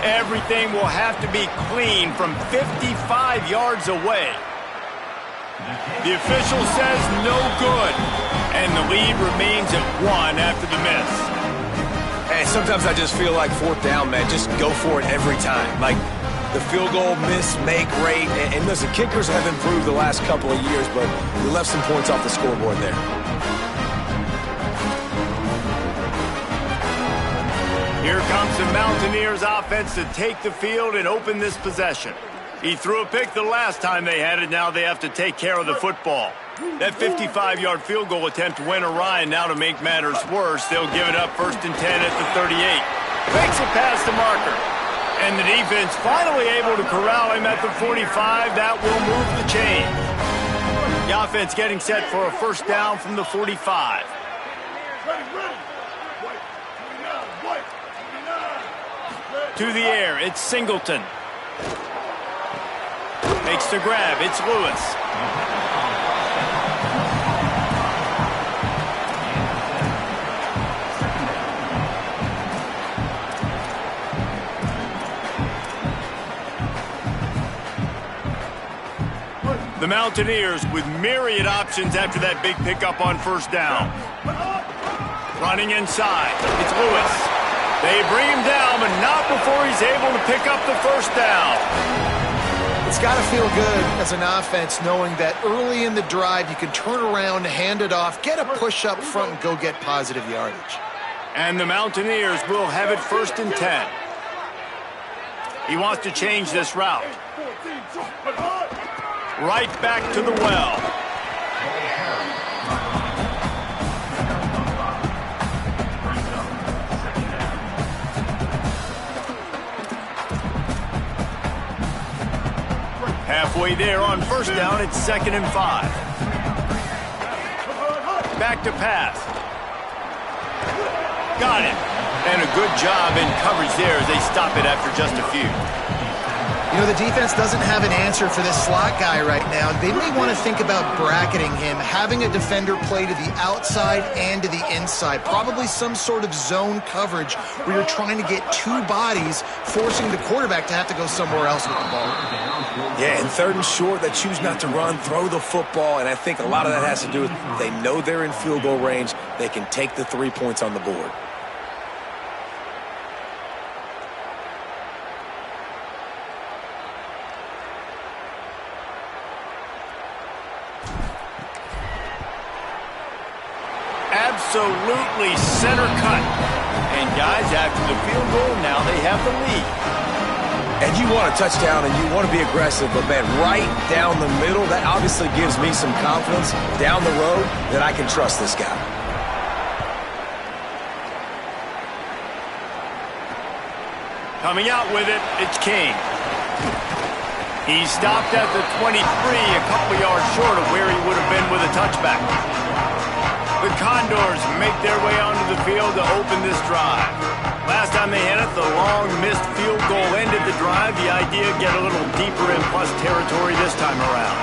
Everything will have to be clean from 55 yards away. The official says no good, and the lead remains at 1 after the miss. And sometimes I just feel like 4th down, man, just go for it every time. Like, the field goal miss-make rate, and listen, kickers have improved the last couple of years, but we left some points off the scoreboard there. Here comes the Mountaineers offense to take the field and open this possession. He threw a pick the last time they had it. Now they have to take care of the football. That 55-yard field goal attempt went awry, and now to make matters worse, they'll give it up 1st and 10 at the 38. Makes it past the marker. And the defense finally able to corral him at the 45. That will move the chain. The offense getting set for a 1st down from the 45. To the air, it's Singleton. Makes the grab, it's Lewis. The Mountaineers with myriad options after that big pickup on 1st down. Running inside, it's Lewis. They bring him down, but not before he's able to pick up the 1st down. It's got to feel good as an offense knowing that early in the drive you can turn around, hand it off, get a push up front, and go get positive yardage. And the Mountaineers will have it 1st and 10. He wants to change this route. Right back to the well. halfway there on first down. It's 2nd and 5. Back to pass. Got it. And a good job in coverage there as they stop it after just a few. You know, the defense doesn't have an answer for this slot guy right now. They may want to think about bracketing him, having a defender play to the outside and to the inside. Probably some sort of zone coverage where you're trying to get two bodies, forcing the quarterback to have to go somewhere else with the ball. Yeah, and 3rd and short, they choose not to run, throw the football, and I think a lot of that has to do with they know they're in field goal range. They can take the 3 points on the board. Absolutely center cut. And guys, after the field goal, now they have the lead. And you want a touchdown and you want to be aggressive, but man, right down the middle, that obviously gives me some confidence down the road that I can trust this guy. Coming out with it, it's King. He stopped at the 23, a couple yards short of where he would have been with a touchback. The Condors make their way onto the field to open this drive. Last time they had it, the long missed field goal ended the drive. The idea, get a little deeper in plus territory this time around.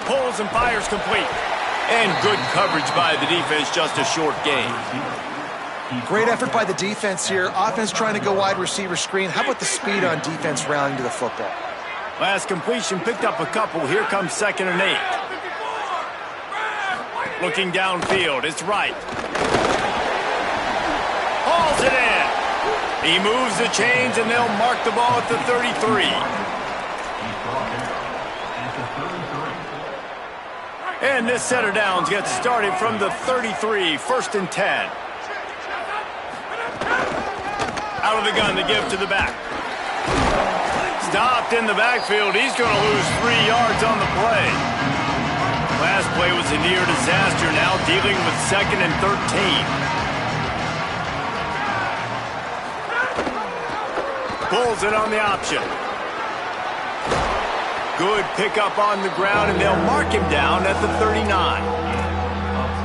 Pulls and fires complete. And good coverage by the defense, just a short gain. Great effort by the defense here. Offense trying to go wide receiver screen. How about the speed on defense rallying to the football? Last completion picked up a couple. Here comes 2nd and 8. Looking downfield, it's right. Hauls it in. He moves the chains and they'll mark the ball at the 33. And this set of downs gets started from the 33, 1st and 10. Out of the gun to give to the back. Stopped in the backfield. He's going to lose 3 yards on the play. Last play was a near disaster. Now dealing with 2nd and 13. Pulls it on the option. Good pickup on the ground, and they'll mark him down at the 39.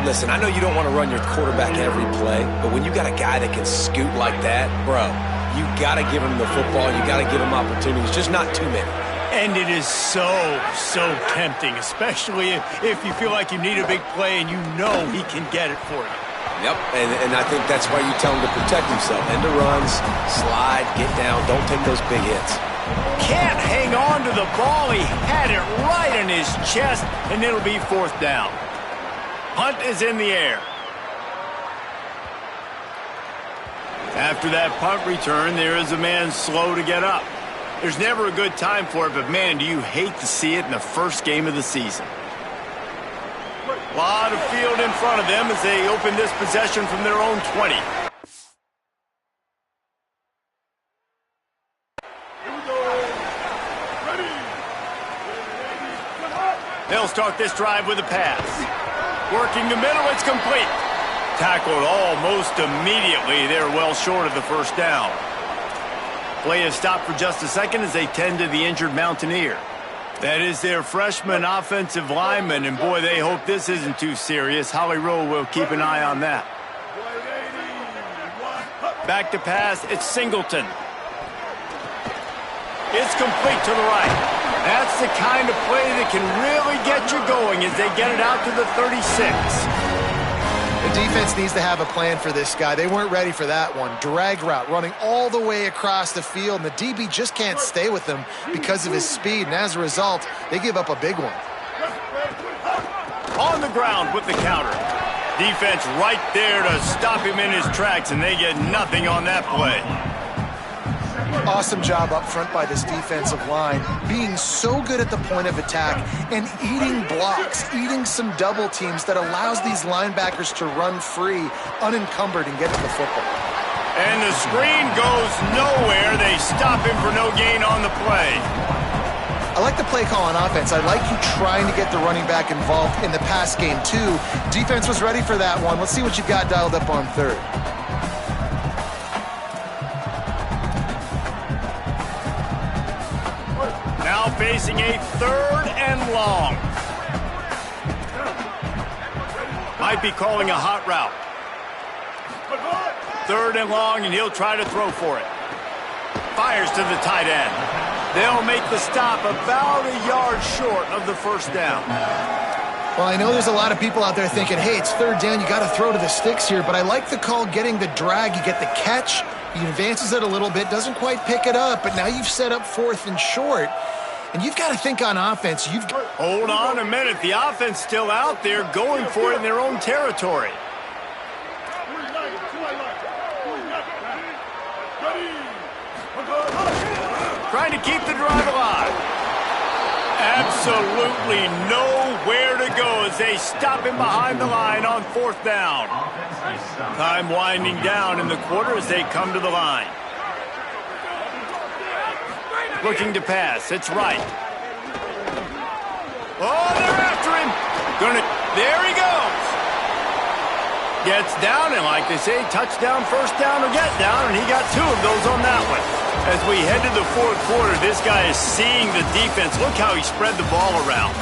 Listen, I know you don't want to run your quarterback every play, but when you got a guy that can scoot like that, bro, you got to give him the football. You got to give him opportunities, just not too many. And it is so tempting, especially if you feel like you need a big play and you know he can get it for you. Yep, and I think that's why you tell him to protect himself. End of runs, slide, get down, don't take those big hits. Can't hang on to the ball. He had it right in his chest, and it'll be 4th down. Punt is in the air. After that punt return, there is a man slow to get up. There's never a good time for it, but man, do you hate to see it in the first game of the season. A lot of field in front of them as they open this possession from their own 20. They'll start this drive with a pass. Working the middle, it's complete. Tackled almost immediately. They're well short of the 1st down. Play is stopped for just a second as they tend to the injured Mountaineer. That is their freshman offensive lineman, and boy, they hope this isn't too serious. Holly Rowe will keep an eye on that. Back to pass, it's Singleton. It's complete to the right. That's the kind of play that can really get you going as they get it out to the 36. The defense needs to have a plan for this guy. They weren't ready for that one. Drag route, running all the way across the field, and the DB just can't stay with him because of his speed, and as a result, they give up a big one. On the ground with the counter. Defense right there to stop him in his tracks, and they get nothing on that play. Awesome job up front by this defensive line, being so good at the point of attack and eating blocks, eating some double teams that allows these linebackers to run free, unencumbered, and get to the football. And the screen goes nowhere. They stop him for no gain on the play. I like the play call on offense. I like you trying to get the running back involved in the pass game, too. Defense was ready for that one. Let's see what you've got dialed up on 3rd. facing a 3rd and long. Might be calling a hot route. 3rd and long, and he'll try to throw for it. Fires to the tight end. They'll make the stop about a yard short of the first down. Well, I know there's a lot of people out there thinking, hey, it's 3rd down, you got to throw to the sticks here, but I like the call getting the drag. You get the catch, he advances it a little bit, doesn't quite pick it up, but now you've set up 4th and short, and you've got to think on offense. Hold on a minute. The offense still out there going for it in their own territory. Trying to keep the drive alive. Absolutely nowhere to go as they stop him behind the line on 4th down. Time winding down in the quarter as they come to the line. Looking to pass. It's right. Oh, they're after him. There he goes. Gets down, and like they say, touchdown, first down, or get down, and he got 2 of those on that one. As we head to the 4th quarter, this guy is seeing the defense. Look how he spread the ball around.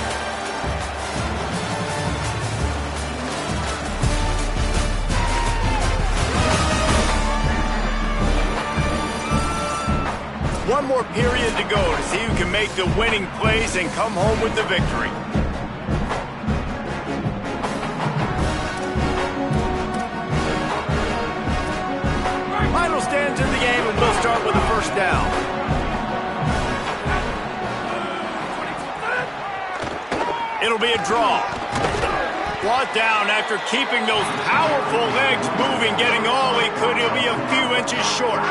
One more period to go to see who can make the winning plays and come home with the victory. Final stands in the game, and we'll start with the first down. It'll be a draw. Brought down after keeping those powerful legs moving, getting all he could. He'll be a few inches short.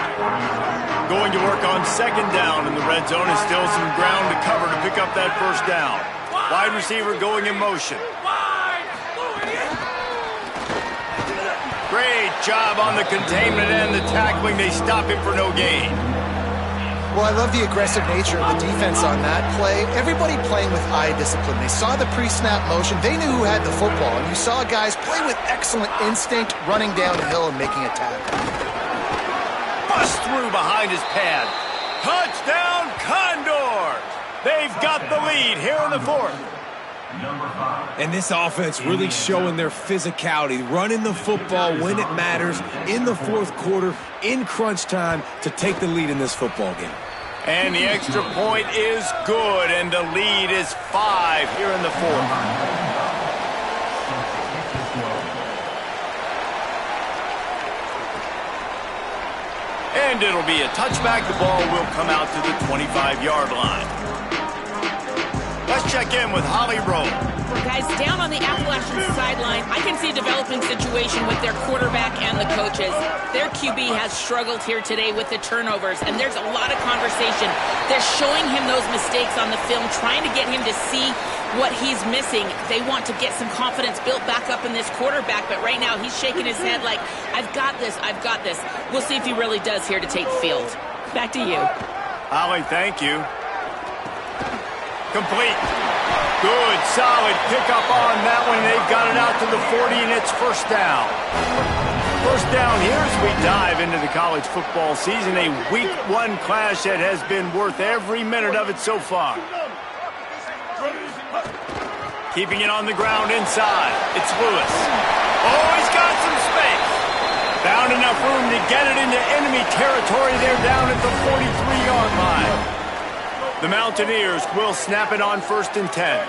Going to work on 2nd down in the red zone, and still some ground to cover to pick up that first down. Wide receiver going in motion. Great job on the containment and the tackling. They stop him for no gain. Well, I love the aggressive nature of the defense on that play. Everybody playing with eye discipline. They saw the pre-snap motion. They knew who had the football. And you saw guys play with excellent instinct, running down the hill and making a tackle. Bust through behind his pad. Touchdown, Condor! They've got the lead here in the 4th. And this offense really showing their physicality, running the football when it matters in the 4th quarter, in crunch time, to take the lead in this football game. And the extra point is good, and the lead is 5 here in the 4th. And it'll be a touchback. The ball will come out to the 25-yard line. Let's check in with Holly Rowe. Guys, down on the Appalachian sideline, I can see a developing situation with their quarterback and the coaches. Their QB has struggled here today with the turnovers, and there's a lot of conversation. They're showing him those mistakes on the film, trying to get him to see what he's missing. They want to get some confidence built back up in this quarterback, but right now he's shaking his head like, I've got this, I've got this. We'll see if he really does here to take the field. Back to you. Holly, thank you. Complete. Good, solid pickup on that one. They've got it out to the 40, and it's first down. First down here as we dive into the college football season. A Week 1 clash that has been worth every minute of it so far. Keeping it on the ground inside. It's Lewis. Oh, he's got some space. Found enough room to get it into enemy territory. They're down at the 43-yard line. The Mountaineers will snap it on 1st and 10.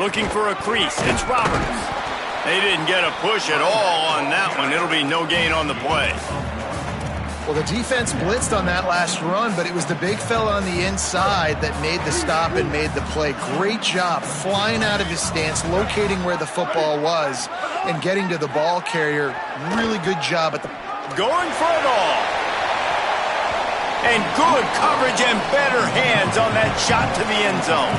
Looking for a crease. It's Roberts. They didn't get a push at all on that one. It'll be no gain on the play. Well, the defense blitzed on that last run, but it was the big fella on the inside that made the stop and made the play. Great job flying out of his stance, locating where the football was, and getting to the ball carrier. Really good job at the... Going for it all. And good coverage and better hands on that shot to the end zone.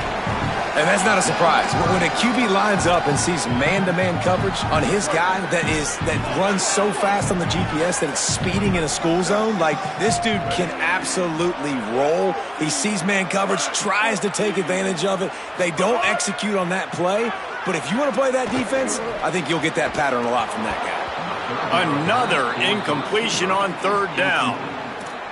And that's not a surprise. When a QB lines up and sees man-to-man coverage on his guy that runs so fast on the GPS that it's speeding in a school zone, like, this dude can absolutely roll. He sees man coverage, tries to take advantage of it. They don't execute on that play. But if you want to play that defense, I think you'll get that pattern a lot from that guy. Another incompletion on third down.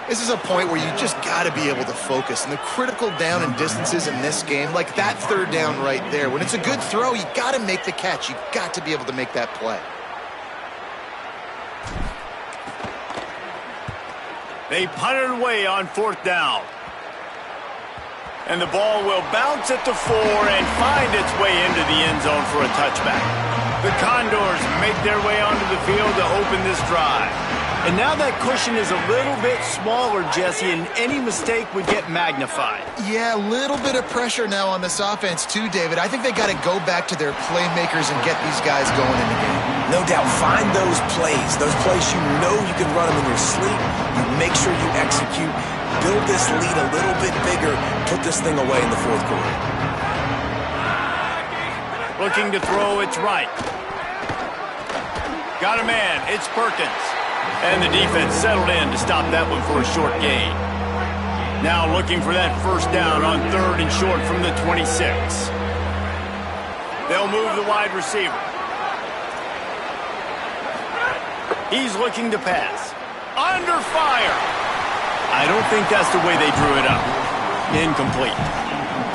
This is a point where you just got to be able to focus. And the critical down and distances in this game, like that third down right there, when it's a good throw, you got to make the catch. You got to be able to make that play. They punt it away on fourth down. And the ball will bounce at the 4 and find its way into the end zone for a touchback. The Condors make their way onto the field to open this drive. And now that cushion is a little bit smaller, Jesse, and any mistake would get magnified. Yeah, a little bit of pressure now on this offense too, David. I think they got to go back to their playmakers and get these guys going in the game. No doubt, find those plays you know you can run them in your sleep. You make sure you execute, build this lead a little bit bigger, put this thing away in the fourth quarter. Looking to throw, it's right. Got a man, it's Perkins. And the defense settled in to stop that one for a short gain. Now looking for that first down on third and short from the 26. They'll move the wide receiver. He's looking to pass. Under fire. I don't think that's the way they drew it up. Incomplete.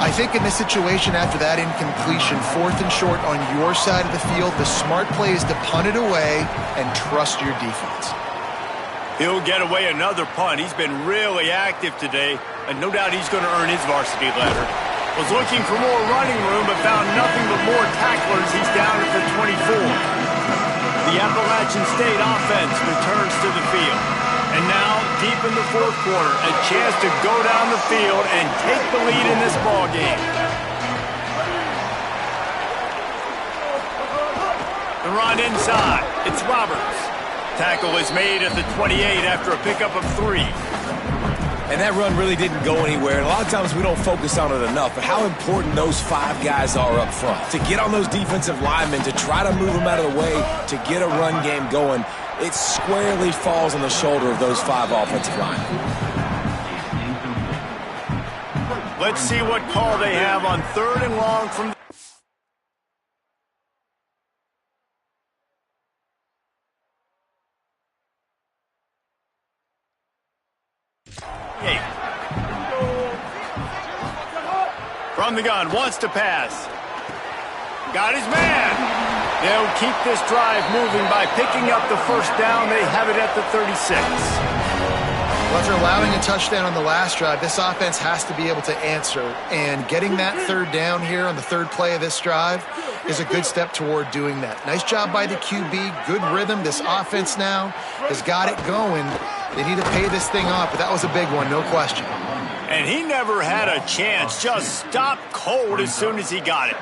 I think in this situation after that incompletion, fourth and short on your side of the field, the smart play is to punt it away and trust your defense. He'll get away another punt. He's been really active today, and no doubt he's going to earn his varsity letter. Was looking for more running room, but found nothing but more tacklers. He's down at the 24. The Appalachian State offense returns to the field. And now, deep in the fourth quarter, a chance to go down the field and take the lead in this ballgame. The run inside. It's Roberts. Tackle is made at the 28 after a pickup of 3. And that run really didn't go anywhere. And a lot of times we don't focus on it enough, but how important those 5 guys are up front. To get on those defensive linemen, to try to move them out of the way, to get a run game going, it squarely falls on the shoulder of those 5 offensive linemen. Let's see what call they have on third and long from the... From the gun, wants to pass. Got his man. They'll keep this drive moving by picking up the first down. They have it at the 36. Well, after allowing a touchdown on the last drive, this offense has to be able to answer. And getting that third down here on the third play of this drive is a good step toward doing that. Nice job by the QB. Good rhythm. This offense now has got it going. They need to pay this thing off, but that was a big one, no question. And he never had a chance. Just stopped cold as soon as he got it.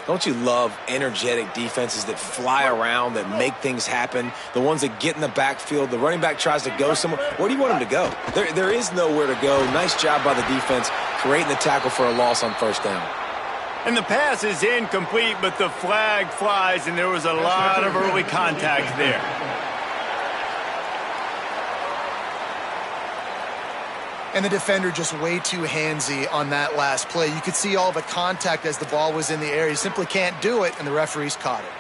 Don't you love energetic defenses that fly around, that make things happen? The ones that get in the backfield, the running back tries to go somewhere. Where do you want him to go? There is nowhere to go. Nice job by the defense creating the tackle for a loss on first down. And the pass is incomplete, but the flag flies, and there was a lot of early contact there. And the defender just way too handsy on that last play. You could see all the contact as the ball was in the air. He simply can't do it, and the referees caught it.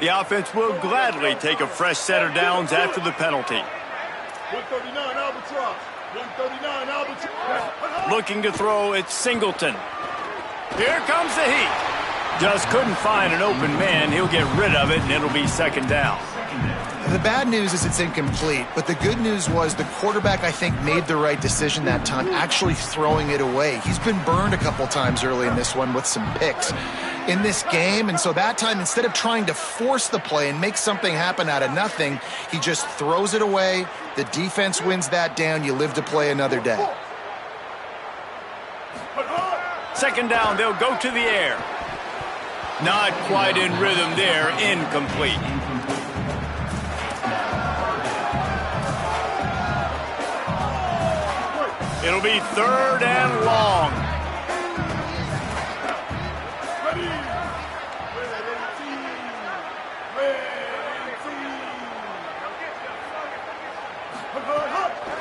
The offense will gladly take a fresh set of downs after the penalty. 139 Albatross. 139 Albatross. Looking to throw, it's Singleton. Here comes the heat. Just couldn't find an open man. He'll get rid of it, and it'll be second down. The bad news is it's incomplete, but the good news was the quarterback, I think, made the right decision that time, actually throwing it away. He's been burned a couple times early in this one with some picks in this game, and so that time, instead of trying to force the play and make something happen out of nothing, he just throws it away. The defense wins that down. You live to play another day. Second down, they'll go to the air. Not quite in rhythm there, incomplete. It'll be third and long.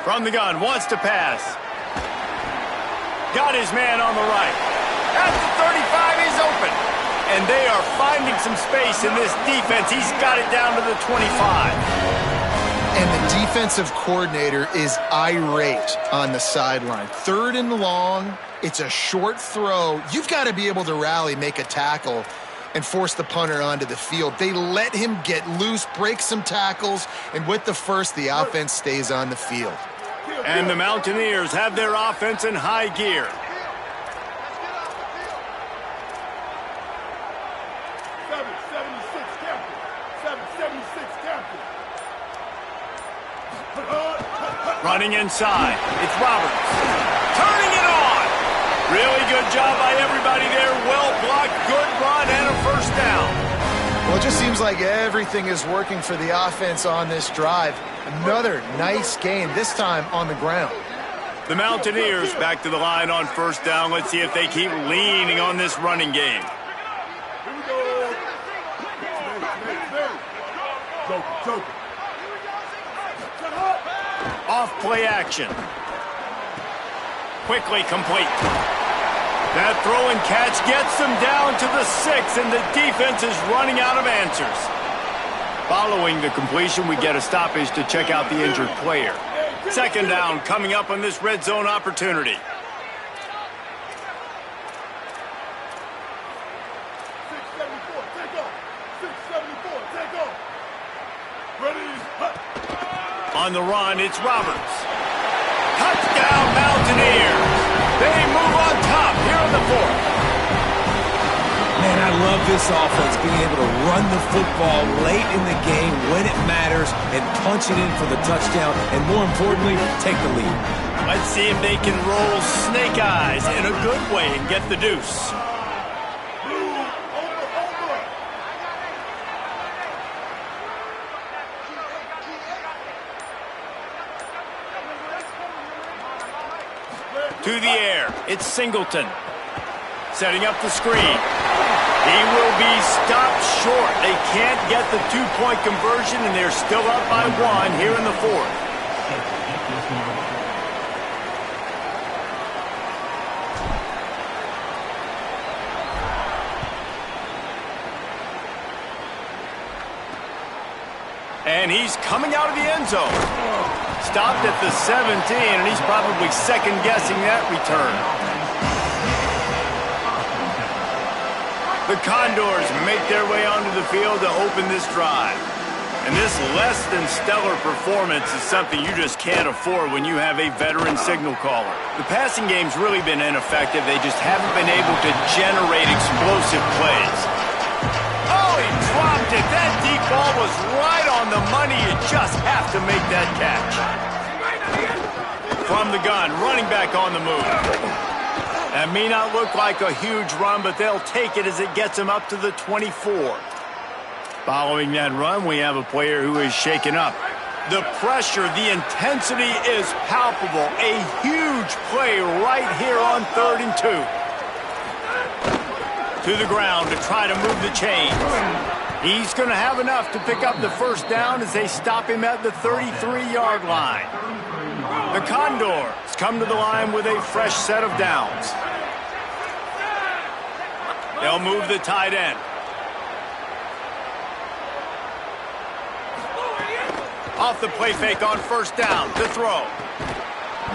From the gun, wants to pass. Got his man on the right. At the and they are finding some space in this defense. He's got it down to the 25. And the defensive coordinator is irate on the sideline. 3rd and long, it's a short throw. You've got to be able to rally, make a tackle, and force the punter onto the field. They let him get loose, break some tackles, and with the first, the offense stays on the field. And the Mountaineers have their offense in high gear. Running inside, it's Roberts. Turning it on! Really good job by everybody there. Well blocked, good run, and a first down. Well, it just seems like everything is working for the offense on this drive. Another nice game, this time on the ground. The Mountaineers back to the line on first down. Let's see if they keep leaning on this running game. Here we go. Joker. Off play action. Quickly complete. That throw and catch gets them down to the 6, and the defense is running out of answers. Following the completion, we get a stoppage to check out the injured player. 2nd down coming up on this red zone opportunity. On the run, it's Roberts. Touchdown, Mountaineers. They move on top here in the 4th. Man, I love this offense, being able to run the football late in the game when it matters and punch it in for the touchdown, and more importantly, take the lead. Let's see if they can roll snake eyes in a good way and get the deuce. To the air, it's Singleton. Setting up the screen. He will be stopped short. They can't get the 2-point conversion, and they're still up by 1 here in the 4th. And he's coming out of the end zone. Stopped at the 17, and he's probably second-guessing that return. The Condors make their way onto the field to open this drive. And this less-than-stellar performance is something you just can't afford when you have a veteran signal caller. The passing game's really been ineffective. They just haven't been able to generate explosive plays. Oh, he dropped it. That deep ball was right on the money. You just have to make that catch. From the gun, running back on the move. That may not look like a huge run, but they'll take it as it gets them up to the 24. Following that run, we have a player who is shaken up. The pressure, the intensity is palpable. A huge play right here on 3rd and 2. To the ground to try to move the chains. He's going to have enough to pick up the first down as they stop him at the 33-yard line. The Condors come to the line with a fresh set of downs. They'll move the tight end. Off the play fake on first down to throw.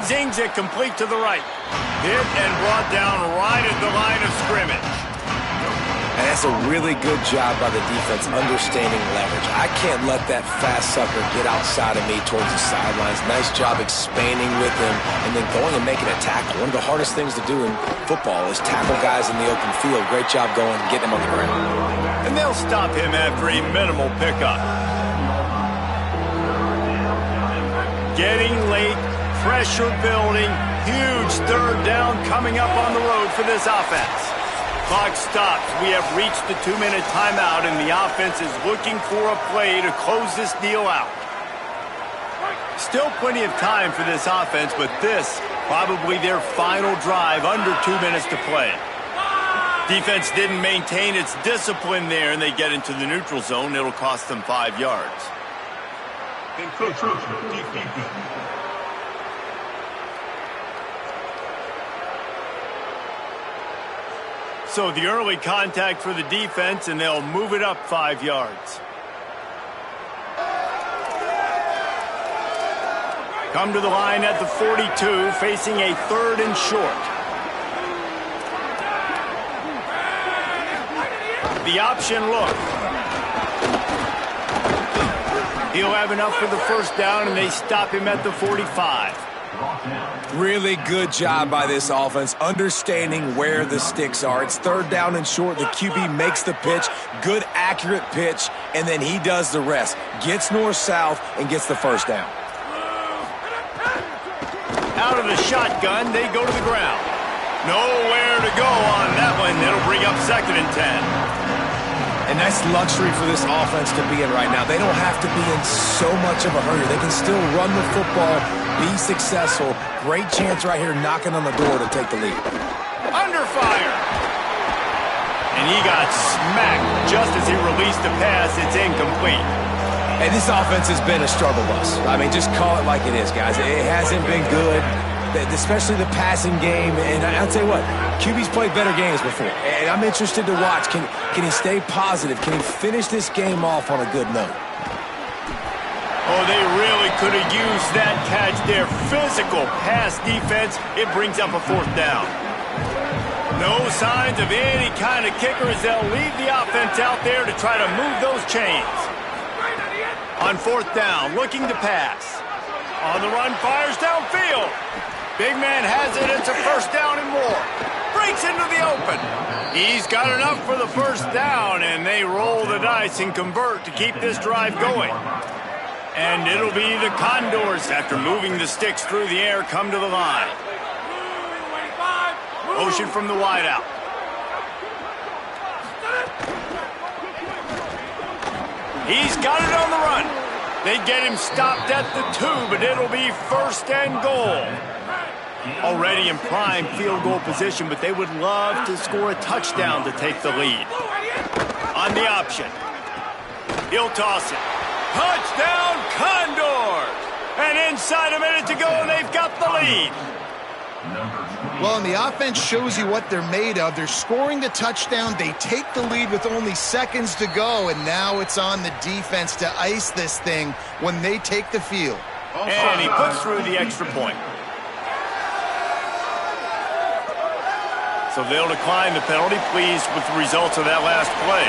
Zings it complete to the right. Hit and brought down right at the line of scrimmage. And that's a really good job by the defense understanding leverage. I can't let that fast sucker get outside of me towards the sidelines. Nice job expanding with him and then going and making a tackle. One of the hardest things to do in football is tackle guys in the open field. Great job going and getting him on the ground. And they'll stop him after a minimal pickup. Getting late, pressure building, huge 3rd down coming up on the road for this offense. Clock stops. We have reached the 2-minute timeout, and the offense is looking for a play to close this deal out. Still plenty of time for this offense, but this probably their final drive, under 2 minutes to play. Defense didn't maintain its discipline there, and they get into the neutral zone. It'll cost them 5 yards. So the early contact for the defense, and they'll move it up 5 yards. Come to the line at the 42, facing a 3rd and short. The option look. He'll have enough for the first down, and they stop him at the 45. Really good job by this offense, understanding where the sticks are. It's 3rd down and short. The QB makes the pitch, good, accurate pitch, and then he does the rest. Gets north-south and gets the first down. Out of the shotgun, they go to the ground. Nowhere to go on that one. It'll bring up 2nd and 10. And that's luxury for this offense to be in right now. They don't have to be in so much of a hurry. They can still run the football, be successful. Great chance right here knocking on the door to take the lead. Under fire. And he got smacked just as he released the pass. It's incomplete. And this offense has been a struggle bus. I mean, just call it like it is, guys. It hasn't been good, especially the passing game. And I'll tell you what, QB's played better games before. And I'm interested to watch. Can he stay positive? Can he finish this game off on a good note? Oh, they really could have used that catch there. Physical pass defense. It brings up a 4th down. No signs of any kind of kicker as they'll leave the offense out there to try to move those chains. On 4th down, looking to pass. On the run, fires downfield. Big man has it. It's a 1st down and more. Breaks into the open. He's got enough for the 1st down, and they roll the dice and convert to keep this drive going. And it'll be the Condors, after moving the sticks through the air, come to the line. Motion from the wideout. He's got it on the run. They get him stopped at the 2, but it'll be 1st and goal. Already in prime field goal position, but they would love to score a touchdown to take the lead. On the option. He'll toss it. Touchdown, Condors! And inside a minute to go, and they've got the lead. Well, and the offense shows you what they're made of. They're scoring the touchdown. They take the lead with only seconds to go, and now it's on the defense to ice this thing when they take the field. And he puts through the extra point. So they'll decline the penalty, pleased with the results of that last play.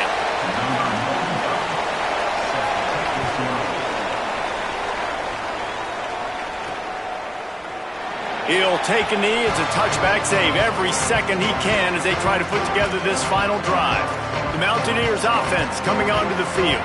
He'll take a knee. It's a touchback save every second he can as they try to put together this final drive. The Mountaineers offense coming onto the field.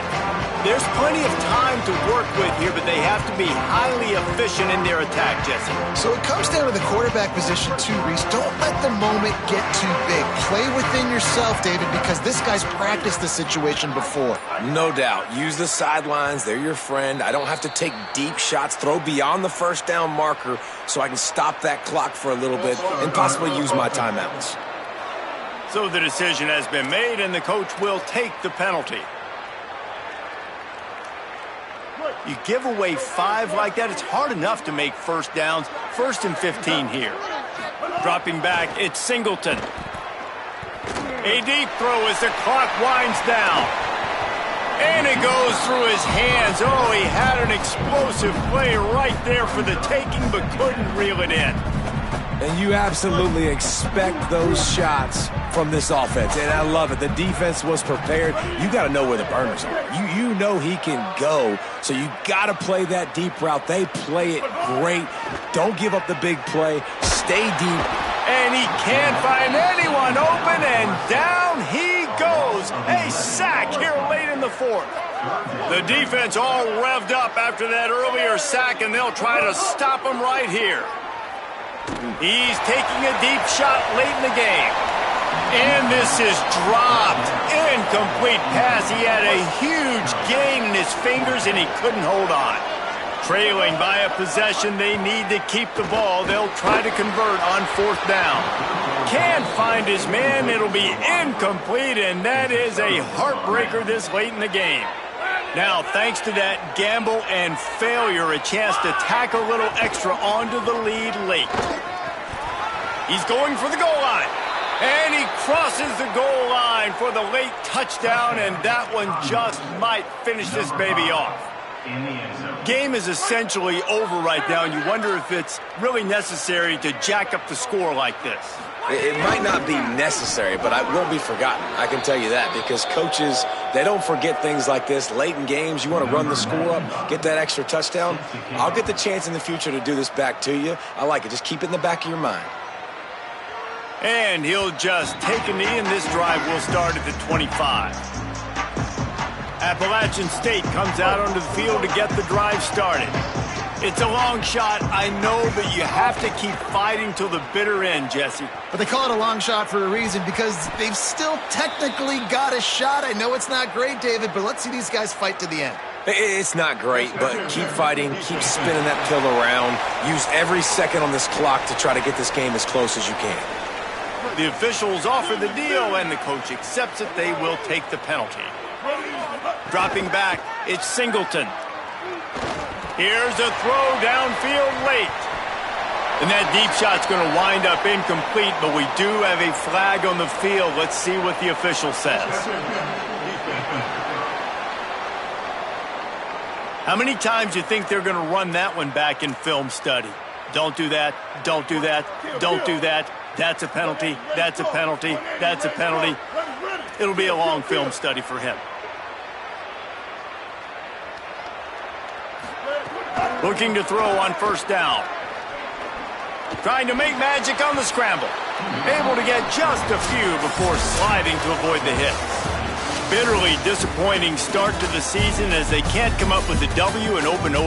There's plenty of time to work with here, but they have to be highly efficient in their attack, Jesse. So it comes down to the quarterback position too, Reese. Don't let the moment get too big. Play within yourself, David, because this guy's practiced the situation before. No doubt. Use the sidelines. They're your friend. I don't have to take deep shots. Throw beyond the 1st down marker so I can stop that clock for a little bit and possibly use my timeouts. So the decision has been made, and the coach will take the penalty. You give away 5 like that, it's hard enough to make 1st downs. 1st and 15 here. Dropping back, it's Singleton. A deep throw as the clock winds down. And it goes through his hands. Oh, he had an explosive play right there for the taking, but couldn't reel it in. And you absolutely expect those shots from this offense, and I love it. The defense was prepared. You got to know where the burners are. You know he can go, so you got to play that deep route. They play it great. Don't give up the big play. Stay deep. And he can't find anyone open, and down he goes. A sack here late in the 4th. The defense all revved up after that earlier sack, and they'll try to stop him right here. He's taking a deep shot late in the game. And this is dropped. Incomplete pass. He had a huge gain in his fingers, and he couldn't hold on. Trailing by a possession, they need to keep the ball. They'll try to convert on 4th down. Can't find his man. It'll be incomplete, and that is a heartbreaker this late in the game. Now, thanks to that gamble and failure, a chance to tack a little extra onto the lead late. He's going for the goal line. And he crosses the goal line for the late touchdown, and that one just might finish this baby off. Game is essentially over right now, and you wonder if it's really necessary to jack up the score like this. It might not be necessary, but it won't be forgotten. I can tell you that, because coaches, they don't forget things like this. Late in games, you want to run the score up, get that extra touchdown. I'll get the chance in the future to do this back to you. I like it. Just keep it in the back of your mind. And he'll just take a knee, and this drive will start at the 25. Appalachian State comes out onto the field to get the drive started. It's a long shot, I know, but you have to keep fighting till the bitter end, Jesse. But they call it a long shot for a reason, because they've still technically got a shot. I know it's not great, David, but let's see these guys fight to the end. It's not great, but keep fighting, keep spinning that pill around. Use every second on this clock to try to get this game as close as you can. The officials offer the deal, and the coach accepts it. They will take the penalty. Dropping back, it's Singleton. Here's a throw downfield late. And that deep shot's going to wind up incomplete, but we do have a flag on the field. Let's see what the official says. How many times do you think they're going to run that one back in film study? Don't do that, don't do that, don't do that. That's a penalty, that's a penalty, that's a penalty. It'll be a long film study for him. Looking to throw on first down. Trying to make magic on the scramble. Able to get just a few before sliding to avoid the hit. Bitterly disappointing start to the season as they can't come up with a W and open 0-1.